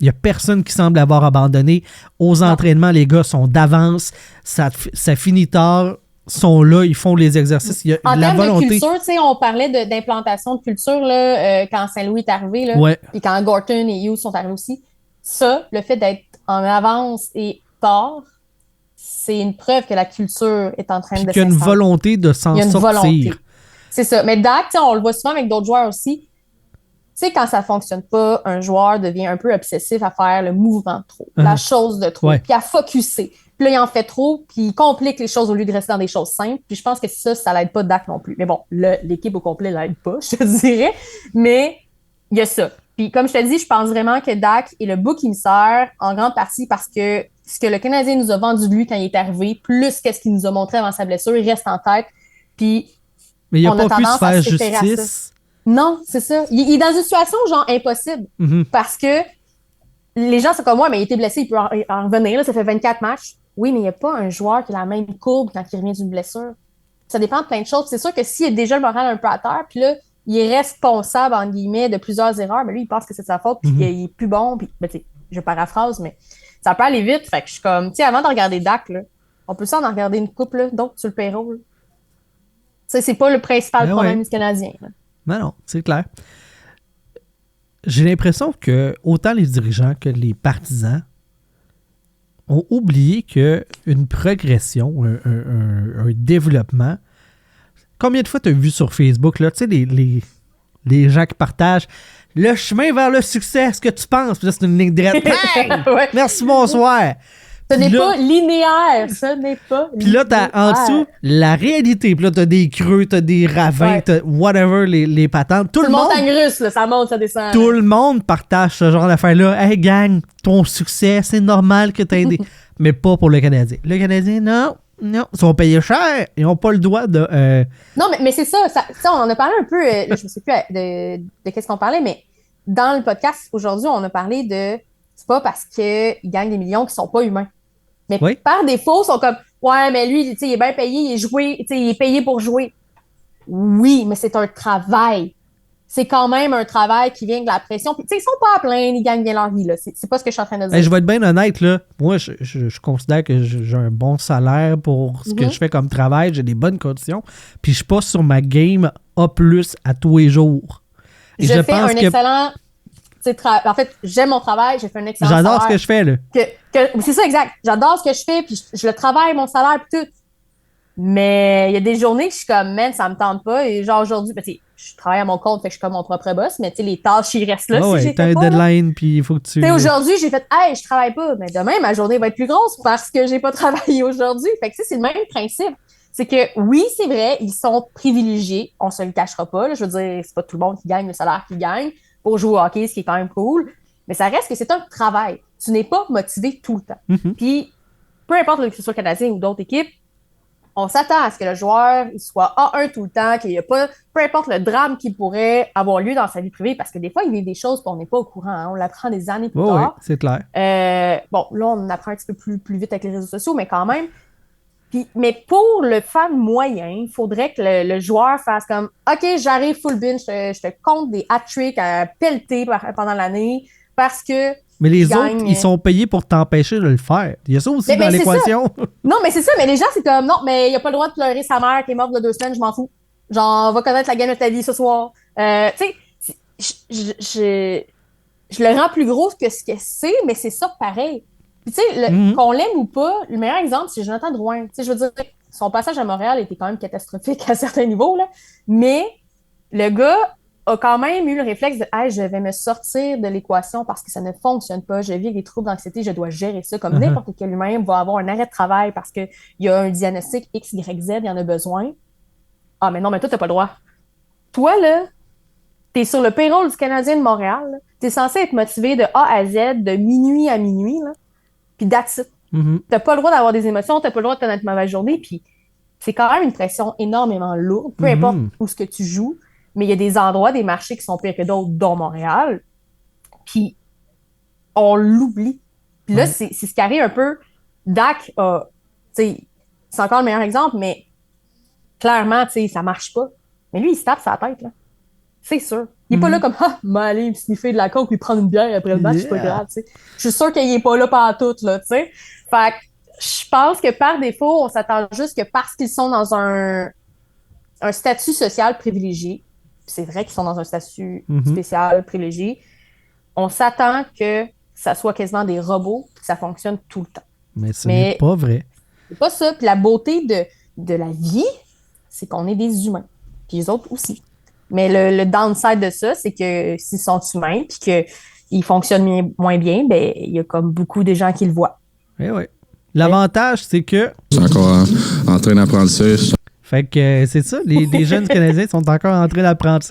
il n'y a personne qui semble avoir abandonné. Aux entraînements, les gars sont d'avance. Ça finit tard. Sont là, ils font les exercices. Il y a en la volonté. De culture, tu sais, on parlait d'implantation de culture là, quand Saint-Louis est arrivé, là, puis quand Gorton et Hughes sont arrivés aussi. Ça, le fait d'être en avance et tard, c'est une preuve que la culture est en train de s'installer. Il y a une volonté de s'en sortir. C'est ça. Mais Dak, on le voit souvent avec d'autres joueurs aussi. Tu sais, quand ça ne fonctionne pas, un joueur devient un peu obsessif à faire le mouvement de trop, la chose de trop, puis à focusser. Puis là, il en fait trop, puis il complique les choses au lieu de rester dans des choses simples. Puis je pense que ça l'aide pas Dak non plus. Mais bon, l'équipe au complet l'aide pas, je te dirais. Mais il y a ça. Puis comme je te dis, je pense vraiment que Dak est le bouc émissaire en grande partie parce que ce que le Canadien nous a vendu de lui quand il est arrivé, plus qu'est-ce qu'il nous a montré avant sa blessure, il reste en tête. Puis mais il n'a pas pu se faire justice. Non, c'est ça. Il est dans une situation genre impossible parce que les gens sont comme moi, mais il était blessé, il peut en revenir. Là, ça fait 24 matchs. Oui, mais il n'y a pas un joueur qui a la même courbe quand il revient d'une blessure. Ça dépend de plein de choses. C'est sûr que s'il a déjà le moral un peu à terre, puis là, il est responsable, entre guillemets, de plusieurs erreurs, mais lui, il pense que c'est de sa faute, puis qu'il est plus bon. Puis, ben, je paraphrase, mais ça peut aller vite. Fait que je suis comme, tu sais, avant de regarder Dak, là, on peut en regarder une couple, là, d'autres sur le payroll. Tu sais, c'est pas le principal problème du Canadien. Là. Non, c'est clair. J'ai l'impression que autant les dirigeants que les partisans ont oublié qu'une progression, un développement. Combien de fois tu as vu sur Facebook, là, tu sais, les gens qui partagent le chemin vers le succès, est-ce que tu penses? Puis là, c'est une ligne droite. Bang! Ouais. Merci, bonsoir. Ce n'est Puis là- pas linéaire. Ce n'est pas Puis là, t'as en linéaire. dessous la réalité. Puis là, t'as des creux, t'as des ravins, Ouais. t'as whatever, les patentes. Tout C'est le une monde. montagne russe, là, ça monte, ça descend. Tout le monde partage ce genre d'affaires-là. Hey, gang, ton succès, c'est normal que t'aies aidé. Mais pas pour le Canadien. Le Canadien, non. Ils sont payés cher. Ils n'ont pas le droit de. Non, mais c'est ça, on en a parlé un peu, là, je ne sais plus de qu'est-ce qu'on parlait, mais dans le podcast aujourd'hui, on a parlé de c'est pas parce qu'ils gagnent des millions qu'ils sont pas humains. Mais Oui. par défaut, ils sont comme ouais, mais lui, tu sais, il est bien payé, il est joué, tu sais, il est payé pour jouer. Oui, mais c'est un travail. C'est quand même un travail qui vient de la pression. Puis, tu sais, ils sont pas à plaindre, ils gagnent bien leur vie, là. C'est pas ce que je suis en train de dire. Hey, je vais être bien honnête, là. Moi, je considère que j'ai un bon salaire pour ce que je fais comme travail. J'ai des bonnes conditions. Puis je suis pas sur ma game A+ à tous les jours. Et je fais pense un que excellent. En fait, j'aime mon travail, j'ai fait un excellent j'adore salaire. ce que je fais, là. C'est ça, exact. J'adore ce que je fais, puis je le travaille, mon salaire, puis tout. Mais il y a des journées que je suis comme, man, ça me tente pas. Et genre aujourd'hui, ben, je travaille à mon compte, fait que je suis comme mon propre boss, mais tu sais, les tâches, ils restent là. Ah si ouais, j'ai t'as fait un pas, là. deadline, puis il faut que tu. Tu sais, aujourd'hui, j'ai fait, hey, je travaille pas. Mais demain, ma journée va être plus grosse parce que j'ai pas travaillé aujourd'hui. Fait que, tu sais, c'est le même principe. C'est que, oui, c'est vrai, ils sont privilégiés. On se le cachera pas, là. Je veux dire, c'est pas tout le monde qui gagne le salaire qu'ils gagnent pour jouer au hockey, ce qui est quand même cool. Mais ça reste que c'est un travail. Tu n'es pas motivé tout le temps. Mhm. Puis, peu importe que ce soit Canadien ou d'autres équipes, on s'attend à ce que le joueur il soit A1 tout le temps, qu'il n'y a pas, peu importe le drame qui pourrait avoir lieu dans sa vie privée, parce que des fois, il vit des choses qu'on n'est pas au courant. Hein. On l'apprend des années plus Oui, tard. c'est clair. Bon, là, on apprend un petit peu plus vite avec les réseaux sociaux, mais quand même. Puis, mais pour le fan moyen, il faudrait que le joueur fasse comme OK, j'arrive full binge, je te compte des hat-tricks à pelleter pendant l'année parce que. Mais les gagne. autres, ils sont payés pour t'empêcher de le faire. Il y a ça aussi Mais dans c'est l'équation. Non, mais c'est ça, mais les gens, c'est comme non, mais il a pas le droit de pleurer sa mère qui est morte il y a 2 semaines, je m'en fous. Genre, on va connaître la game de ta vie ce soir. Tu sais, je le rends plus gros que ce que c'est, mais c'est ça pareil. Puis tu sais, qu'on l'aime ou pas, le meilleur exemple, c'est Jonathan Drouin. Tu sais, je veux dire, son passage à Montréal était quand même catastrophique à certains niveaux, là. Mais le gars a quand même eu le réflexe de hey, je vais me sortir de l'équation parce que ça ne fonctionne pas, je vis avec des troubles d'anxiété, je dois gérer ça comme n'importe quel humain va avoir un arrêt de travail parce qu'il y a un diagnostic X, Y, Z, il y en a besoin. Ah, mais non, mais toi, t'as pas le droit. Toi, là, t'es sur le payroll du Canadien de Montréal, là. T'es censé être motivé de A à Z, de minuit à minuit, là. Puis that's it. T'as pas le droit d'avoir des émotions, t'as pas le droit de connaître une mauvaise journée, puis c'est quand même une pression énormément lourde, peu importe où ce que tu joues, mais il y a des endroits, des marchés qui sont pires que d'autres, dont Montréal, puis on l'oublie. Puis là, c'est ce qui arrive un peu. Dak a, tu sais, c'est encore le meilleur exemple, mais clairement, tu sais, ça marche pas. Mais lui, il se tape sa tête, là. C'est sûr. Il est pas là comme, aller me sniffer de la coke puis prendre une bière après le match, c'est pas grave, tu sais. Je suis sûre qu'il est pas là pantoute, là, tu sais. Fait que je pense que par défaut, on s'attend juste que parce qu'ils sont dans un statut social privilégié, c'est vrai qu'ils sont dans un statut spécial privilégié, on s'attend que ça soit quasiment des robots et que ça fonctionne tout le temps. Mais ce n'est pas vrai. C'est pas ça. Puis la beauté de la vie, c'est qu'on est des humains. Puis les autres aussi. Mais le downside de ça, c'est que s'ils sont humains puis qu'ils fonctionnent moins bien, ben il y a comme beaucoup de gens qui le voient. Eh oui. L'avantage, c'est que... C'est encore en train d'apprentissage. Fait que c'est ça, les jeunes Canadiens sont encore en train d'apprendre.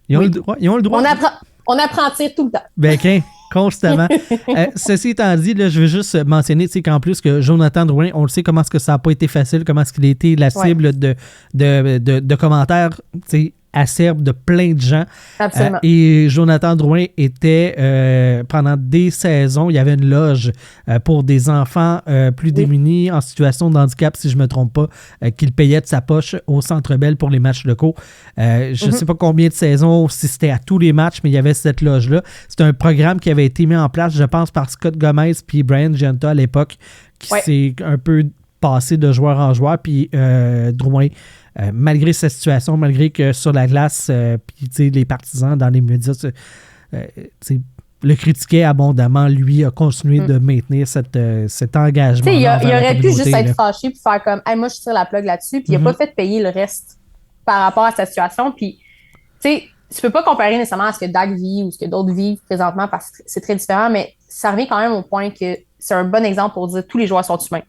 Ils ont le droit. On apprend à tirer tout le temps. Ben, constamment. Ceci étant dit, là, je veux juste mentionner qu'en plus que Jonathan Drouin, on le sait comment est-ce que ça n'a pas été facile, comment est-ce qu'il a été la cible de commentaires acerbes de plein de gens. Absolument. Et Jonathan Drouin était, pendant des saisons, il y avait une loge pour des enfants plus démunis, en situation de handicap, si je ne me trompe pas, qu'il payait de sa poche au Centre Bell pour les matchs locaux. Je ne sais pas combien de saisons, si c'était à tous les matchs, mais il y avait cette loge-là. C'était un programme qui avait été mis en place, je pense, par Scott Gomez puis Brian Giunta à l'époque, qui s'est un peu passé de joueur en joueur, puis Drouin, malgré sa situation, malgré que sur la glace, puis les partisans dans les médias le critiquaient abondamment, lui a continué de maintenir cet engagement. Il aurait pu juste être fâché puis faire comme hey, moi je tire la plug là-dessus, puis il n'a pas fait payer le reste par rapport à sa situation. Puis sais, tu peux pas comparer nécessairement à ce que Dak vit ou ce que d'autres vivent présentement parce que c'est très différent, mais ça revient quand même au point que c'est un bon exemple pour dire que tous les joueurs sont humains.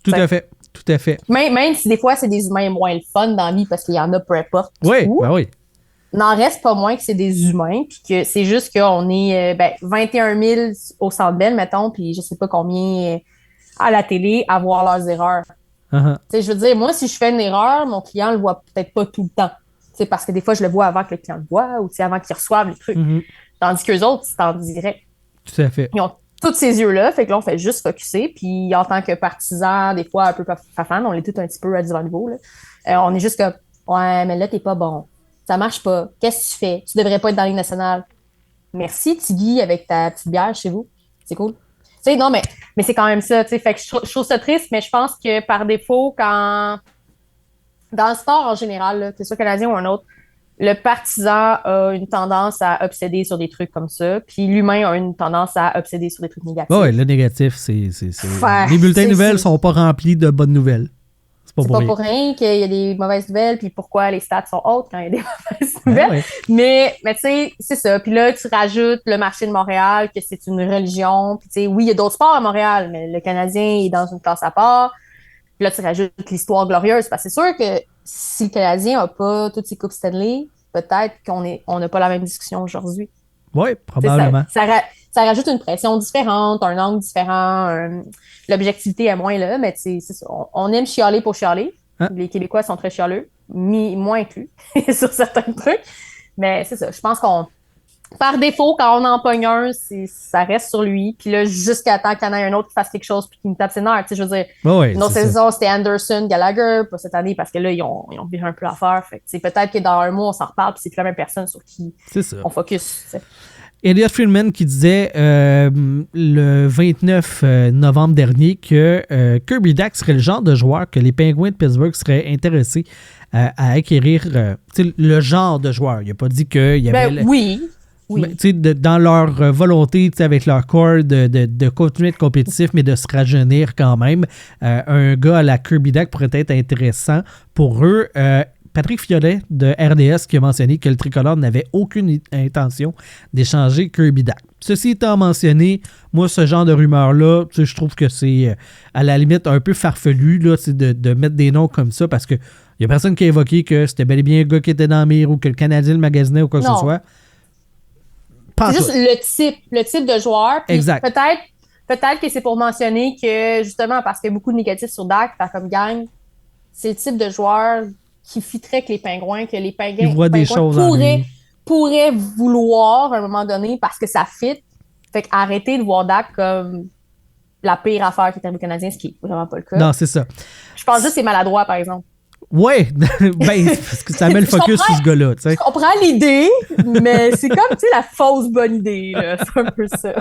Tout à fait. Tout à fait. Même si des fois, c'est des humains moins le fun dans la vie parce qu'il y en a peu importe. Oui, ben oui. N'en reste pas moins que c'est des humains, puis que c'est juste qu'on est 21 000 au Centre Bell, mettons, puis je sais pas combien à la télé à voir leurs erreurs. Uh-huh. Tu sais, je veux dire, moi, si je fais une erreur, mon client le voit peut-être pas tout le temps. Tu sais, parce que des fois, je le vois avant que le client le voit ou tu sais, avant qu'il reçoive les trucs. Mm-hmm. Tandis qu'eux autres, c'est en direct. Tout à fait. Ils ont tous ces yeux-là, fait que là, on fait juste focusser. Puis en tant que partisan, des fois un peu fan, on est tous un petit peu à divers niveau. Là. On est juste comme, ouais, mais là, t'es pas bon. Ça marche pas. Qu'est-ce que tu fais? Tu devrais pas être dans la Ligue nationale. Merci, Tiggy, avec ta petite bière chez vous. C'est cool. Tu sais, non, mais c'est quand même ça. Tu sais, fait que je trouve ça triste, mais je pense que par défaut, quand dans le sport en général, là, que ce soit canadien ou un autre, le partisan a une tendance à obséder sur des trucs comme ça, puis l'humain a une tendance à obséder sur des trucs négatifs. Oui, le négatif, c'est... Enfin, les bulletins de nouvelles sont pas remplis de bonnes nouvelles. C'est pas pour rien qu'il y a des mauvaises nouvelles, puis pourquoi les stats sont hautes quand il y a des mauvaises nouvelles. Ouais. Mais tu sais, c'est ça. Puis là, tu rajoutes le marché de Montréal, que c'est une religion. Puis tu sais, oui, il y a d'autres sports à Montréal, mais le Canadien est dans une classe à part. Puis là, tu rajoutes l'histoire glorieuse. Parce que c'est sûr que si le Canadien n'a pas toutes ses coupes Stanley, peut-être qu'on n'a pas la même discussion aujourd'hui. Oui, probablement. Ça rajoute une pression différente, un angle différent, l'objectivité est moins là, mais c'est ça. On aime chialer pour chialer. Hein? Les Québécois sont très chialeux, moi inclus, sur certains trucs. Mais c'est ça. Je pense qu'on, par défaut, quand on en pogne un, ça reste sur lui. Puis là, jusqu'à temps qu'il y en ait un autre qui fasse quelque chose puis qui me tape ses nerfs. Tu sais, je veux dire, notre saison, c'était Anderson, Gallagher, pas cette année, parce que là, ils ont viré un peu l'affaire. Fait que peut-être que dans un mois, on s'en reparle puis c'est plus la même personne sur qui on focus. T'sais. Elliot Friedman qui disait le 29 novembre dernier que Kirby Dach serait le genre de joueur que les Penguins de Pittsburgh seraient intéressés à acquérir. Le genre de joueur. Il n'a pas dit qu'il y avait... Oui. Mais, dans leur volonté, avec leur corps de continuer à être compétitif, mais de se rajeunir quand même, un gars à la Kirby Dach pourrait être intéressant pour eux. Patrick Fiolet de RDS qui a mentionné que le tricolore n'avait aucune intention d'échanger Kirby Dach. Ceci étant mentionné, moi, ce genre de rumeur-là, je trouve que c'est à la limite un peu farfelu là, de mettre des noms comme ça parce qu'il n'y a personne qui a évoqué que c'était bel et bien un gars qui était dans le mire ou que le Canadien le magasinait ou quoi que ce soit. C'est juste le type de joueur. Exact. Peut-être que c'est pour mentionner que, justement, parce qu'il y a beaucoup de négatifs sur Dach, comme gang, c'est le type de joueur qui fitterait avec les Pingouins, que les Pingouins des choses pourraient vouloir à un moment donné parce que ça fit. Fait qu'arrêter de voir Dach comme la pire affaire qui est arrivée au Canadien, ce qui est vraiment pas le cas. Non, c'est ça. Je pense juste que c'est maladroit, par exemple. Ouais, parce que ça met le focus sur ce gars-là. T'sais. Je comprends l'idée, mais c'est comme la fausse bonne idée. Là. C'est un peu ça.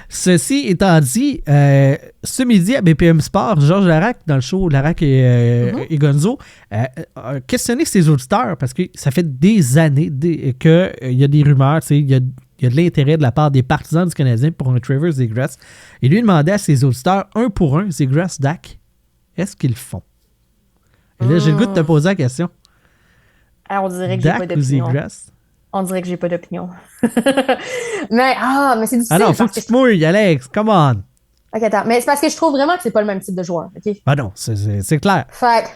Ceci étant dit, ce midi à BPM Sport, Georges Larac, dans le show Larac et Gonzo, a questionné ses auditeurs parce que ça fait des années qu'il y a des rumeurs, il y a de l'intérêt de la part des partisans du Canadien pour un Trevor Zegras. Il lui demandait à ses auditeurs, un pour un, Zegras, Dach, est-ce qu'ils le font? Et là, j'ai le goût de te poser la question. Alors, on dirait que j'ai pas d'opinion. On dirait que j'ai pas d'opinion. mais c'est difficile. Ah non, faut que tu te mouilles, Alex, come on. Ok, attends. Mais c'est parce que je trouve vraiment que c'est pas le même type de joueur. Okay? Ah non, c'est clair. Fait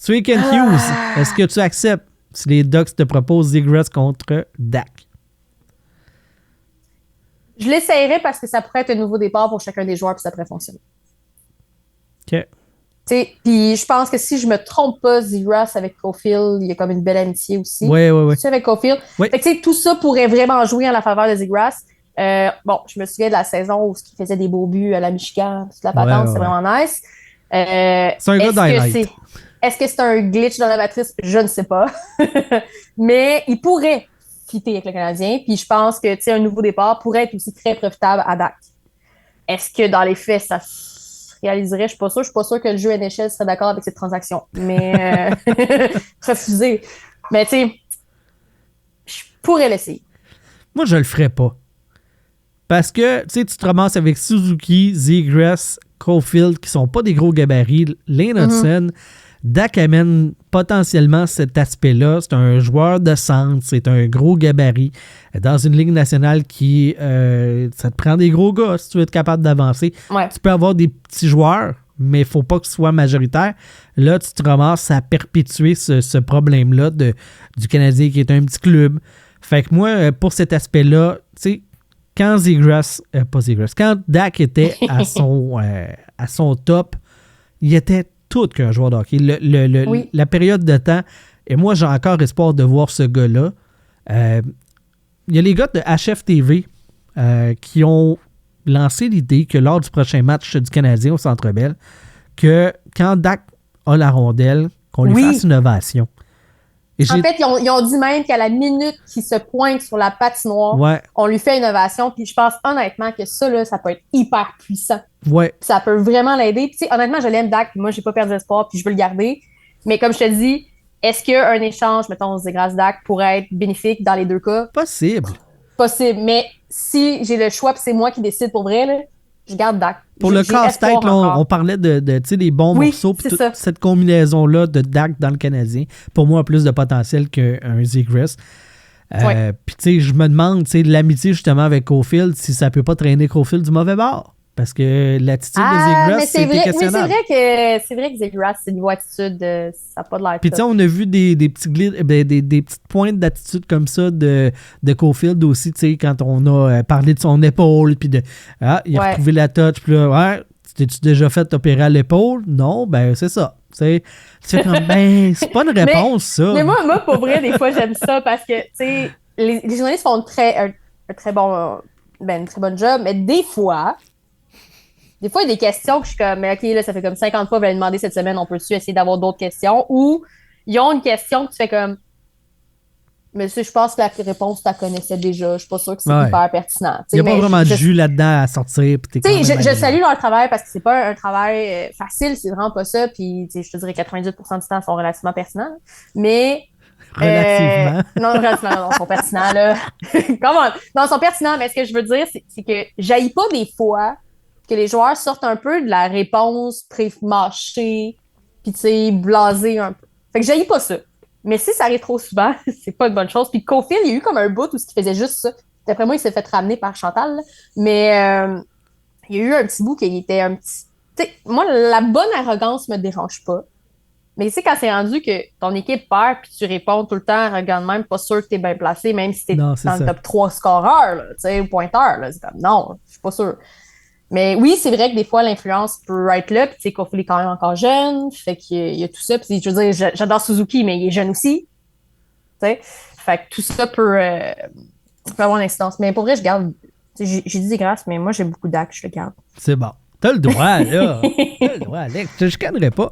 Twig and Hughes, est-ce que tu acceptes si les Ducks te proposent Zegras contre Dach? Je l'essayerais parce que ça pourrait être un nouveau départ pour chacun des joueurs puis ça pourrait fonctionner. OK. Puis je pense que si je me trompe pas, Zegras avec Caulfield, il y a comme une belle amitié aussi. Oui. Tu avec Caulfield. Oui. Fait que tout ça pourrait vraiment jouer en la faveur de Zegras. Je me souviens de la saison où il faisait des beaux buts à la Michigan, toute la patente, c'est vraiment nice. C'est un gars d'highlight. Est-ce que c'est un glitch dans la matrice? Je ne sais pas. Mais il pourrait fitter avec le Canadien. Puis je pense que un nouveau départ pourrait être aussi très profitable à Dach. Est-ce que dans les faits, ça réaliserait? Je suis pas sûre que le jeu NHL serait d'accord avec cette transaction. Mais refusé. Mais je pourrais l'essayer. Moi, je le ferais pas. Parce que, tu te ramasses avec Suzuki, Zegras, Caulfield, qui sont pas des gros gabarits, Lane Hudson, Dak amène potentiellement cet aspect-là. C'est un joueur de centre, c'est un gros gabarit. Dans une ligue nationale qui... ça te prend des gros gars si tu veux être capable d'avancer. Ouais. Tu peux avoir des petits joueurs, mais il ne faut pas que ce soit majoritaire. Là, tu te ramasses à perpétuer ce problème-là du Canadien qui est un petit club. Fait que moi, pour cet aspect-là, tu sais, quand Dak était à son top, il était tout qu'un joueur de hockey. Oui. La période de temps, et moi, j'ai encore espoir de voir ce gars-là. Il y a les gars de HFTV qui ont lancé l'idée que lors du prochain match du Canadien au Centre Bell, que quand Dak a la rondelle, qu'on lui fasse une ovation. En fait, ils ont dit même qu'à la minute qu'il se pointe sur la patinoire, on lui fait une ovation. Puis je pense honnêtement que ça, là, ça peut être hyper puissant. Ouais. Ça peut vraiment l'aider. Puis honnêtement, je l'aime Dak, puis moi, j'ai pas perdu espoir, puis je veux le garder. Mais comme je te dis, est-ce qu'un échange, mettons, on se dégrace Dak, pourrait être bénéfique dans les deux cas? Possible. Mais si j'ai le choix, puis c'est moi qui décide pour vrai, là, je garde Dak. Pour le casse-tête, on parlait de des bons morceaux, puis toute cette combinaison-là de Dak dans le Canadien, pour moi, a plus de potentiel qu'un Zegras. Puis, tu sais, je me demande, tu sais, l'amitié justement avec Caulfield, si ça peut pas traîner Caulfield du mauvais bord. Parce que l'attitude de Zegras, c'était questionnable. Mais c'est vrai que Zegras, c'est niveau attitude, ça n'a pas de l'air. Puis tu sais, on a vu des petites pointes d'attitude comme ça de Caulfield aussi, tu sais, quand on a parlé de son épaule, puis il a retrouvé la touch, puis là, t'es-tu déjà fait opérer à l'épaule? Non, ben c'est ça. Tu fais comme, ben, c'est pas une réponse, ça. Mais moi, pour vrai, des fois, j'aime ça parce que, tu sais, les journalistes font un très bon, une très bonne job, mais des fois, il y a des questions que je suis comme, mais OK, là, ça fait comme 50 fois que vous l'avez demandé cette semaine, on peut-tu essayer d'avoir d'autres questions? Ou ils ont une question que tu fais comme, monsieur, je pense que la réponse, tu la connaissais déjà. Je suis pas sûre que c'est hyper pertinent. Il n'y a pas vraiment de jus là-dedans à sortir. Je salue leur travail parce que c'est pas un travail facile, c'est vraiment pas ça. Puis, je te dirais 98% du temps, ils sont relativement pertinents. Mais. Relativement. Non, relativement, ils sont pertinents, là. Comment? Non, ils sont pertinents, mais ce que je veux dire, c'est que j'haïs pas des fois que les joueurs sortent un peu de la réponse pré-mâchée, puis tu sais, blasé un peu. Fait que j'haïs pas ça. Mais si ça arrive trop souvent, c'est pas une bonne chose. Puis Caulfield, il y a eu comme un bout où il faisait juste ça. D'après moi, il s'est fait ramener par Chantal. Là. Mais il y a eu un petit bout qui était un petit... Tu sais, moi, la bonne arrogance me dérange pas. Mais tu sais, quand c'est rendu que ton équipe perd puis tu réponds tout le temps, regarde même, pas sûr que t'es bien placé, même si t'es dans le top 3 scoreurs, là, tu sais, ou pointeur. Là, c'est comme, non, je suis pas sûr. Mais oui, c'est vrai que des fois, l'influence peut être là. Puis, tu sais, Caulfield est quand même encore jeune. Fait qu'il y a tout ça. Puis, je veux dire, j'adore Suzuki, mais il est jeune aussi. Tu sais? Fait que tout ça peut avoir une incidence. Mais pour vrai, je garde. J'ai dit des grâces, mais moi, j'ai beaucoup d'actes, je le garde. C'est bon. T'as le droit, là. T'as le droit, Alex. Je ne chicanerai pas.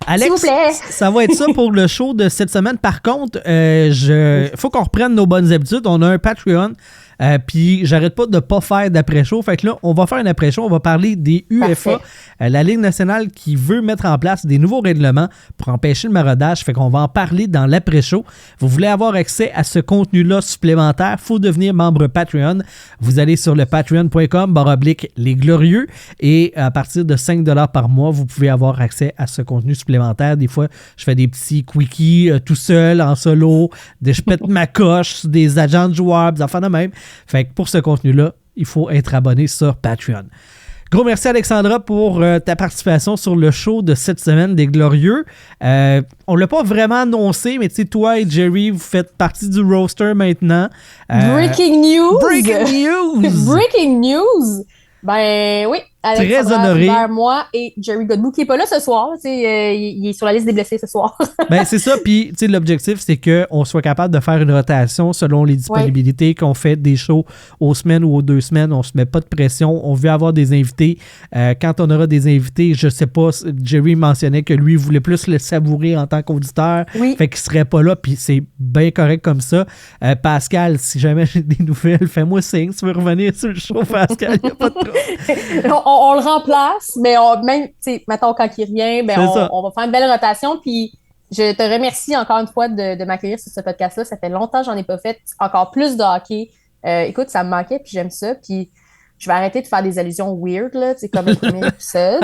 Alex, s'il vous plaît. Ça va être ça pour le show de cette semaine. Par contre, faut qu'on reprenne nos bonnes habitudes. On a un Patreon. Puis j'arrête pas de pas faire d'après-show. Fait que là, on va faire un après-show. On va parler des UFA, la Ligue nationale qui veut mettre en place des nouveaux règlements pour empêcher le maraudage. Fait qu'on va en parler dans l'après-show. Vous voulez avoir accès à ce contenu-là supplémentaire, faut devenir membre Patreon. Vous allez sur le patreon.com/les glorieux et à partir de 5$ par mois, vous pouvez avoir accès à ce contenu supplémentaire. Des fois, je fais des petits quickies tout seul, en solo, je pète ma coche, des agents de joueurs, des affaires de même. Fait que pour ce contenu-là, il faut être abonné sur Patreon. Gros merci Alexandra pour ta participation sur le show de cette semaine des Glorieux. On l'a pas vraiment annoncé, mais tu sais, toi et Jerry, vous faites partie du roster maintenant. Breaking news! Breaking news! Breaking news! Ben oui, Alexandra Hubert, moi et Jerry Godbout, qui n'est pas là ce soir. Il est sur la liste des blessés ce soir. Ben c'est ça, puis l'objectif, c'est qu'on soit capable de faire une rotation selon les disponibilités, qu'on fait des shows aux semaines ou aux 2 semaines. On ne se met pas de pression. On veut avoir des invités. Quand on aura des invités, je sais pas, Jerry mentionnait que lui voulait plus le savourer en tant qu'auditeur. Oui. Fait qu'il ne serait pas là, puis c'est bien correct comme ça. Pascal, si jamais j'ai des nouvelles, fais-moi signe. Si tu veux revenir sur le show, Pascal, il n'y a pas de trouble. on le remplace, mais même, tu sais, mettons, quand il revient, ben on va faire une belle rotation. Puis je te remercie encore une fois de m'accueillir sur ce podcast-là. Ça fait longtemps que j'en ai pas fait. Encore plus de hockey. Écoute, ça me manquait, puis j'aime ça. Puis je vais arrêter de faire des allusions weird, là, tu sais, comme le premier épisode.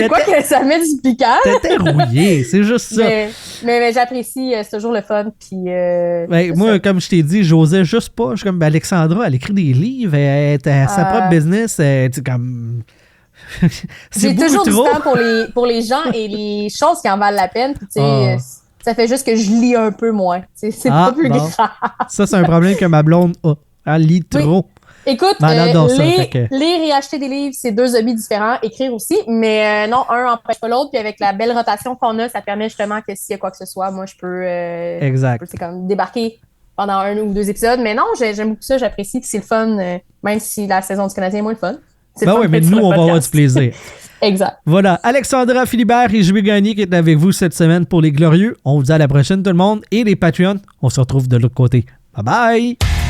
Quoique ça met du piquant. T'étais rouillé, c'est juste ça. Mais j'apprécie, c'est toujours le fun. Puis, moi, comme je t'ai dit, j'osais juste pas. Je suis comme, Alexandra, elle écrit des livres, elle a sa propre business, tu comme... J'ai toujours du temps pour les gens et les choses qui en valent la peine. Puis, tu sais, ça fait juste que je lis un peu moins. C'est pas plus grave. Ça, c'est un problème que ma blonde a. Elle lit trop. Écoute, lire et acheter des livres, c'est 2 hobbies différents. Écrire aussi, mais non, un n'empêche pas l'autre. Puis avec la belle rotation qu'on a, ça permet justement que s'il y a quoi que ce soit, moi, je peux, c'est comme débarquer pendant 1 ou 2 épisodes. Mais non, j'aime beaucoup ça, j'apprécie. Puis c'est le fun, même si la saison du Canadien est moins le fun. Oui, mais nous, on va avoir du plaisir. Exact. Voilà, Alexandra Philibert et Julie Gagné qui est avec vous cette semaine pour les Glorieux. On vous dit à la prochaine, tout le monde. Et les Patreons, on se retrouve de l'autre côté. Bye bye!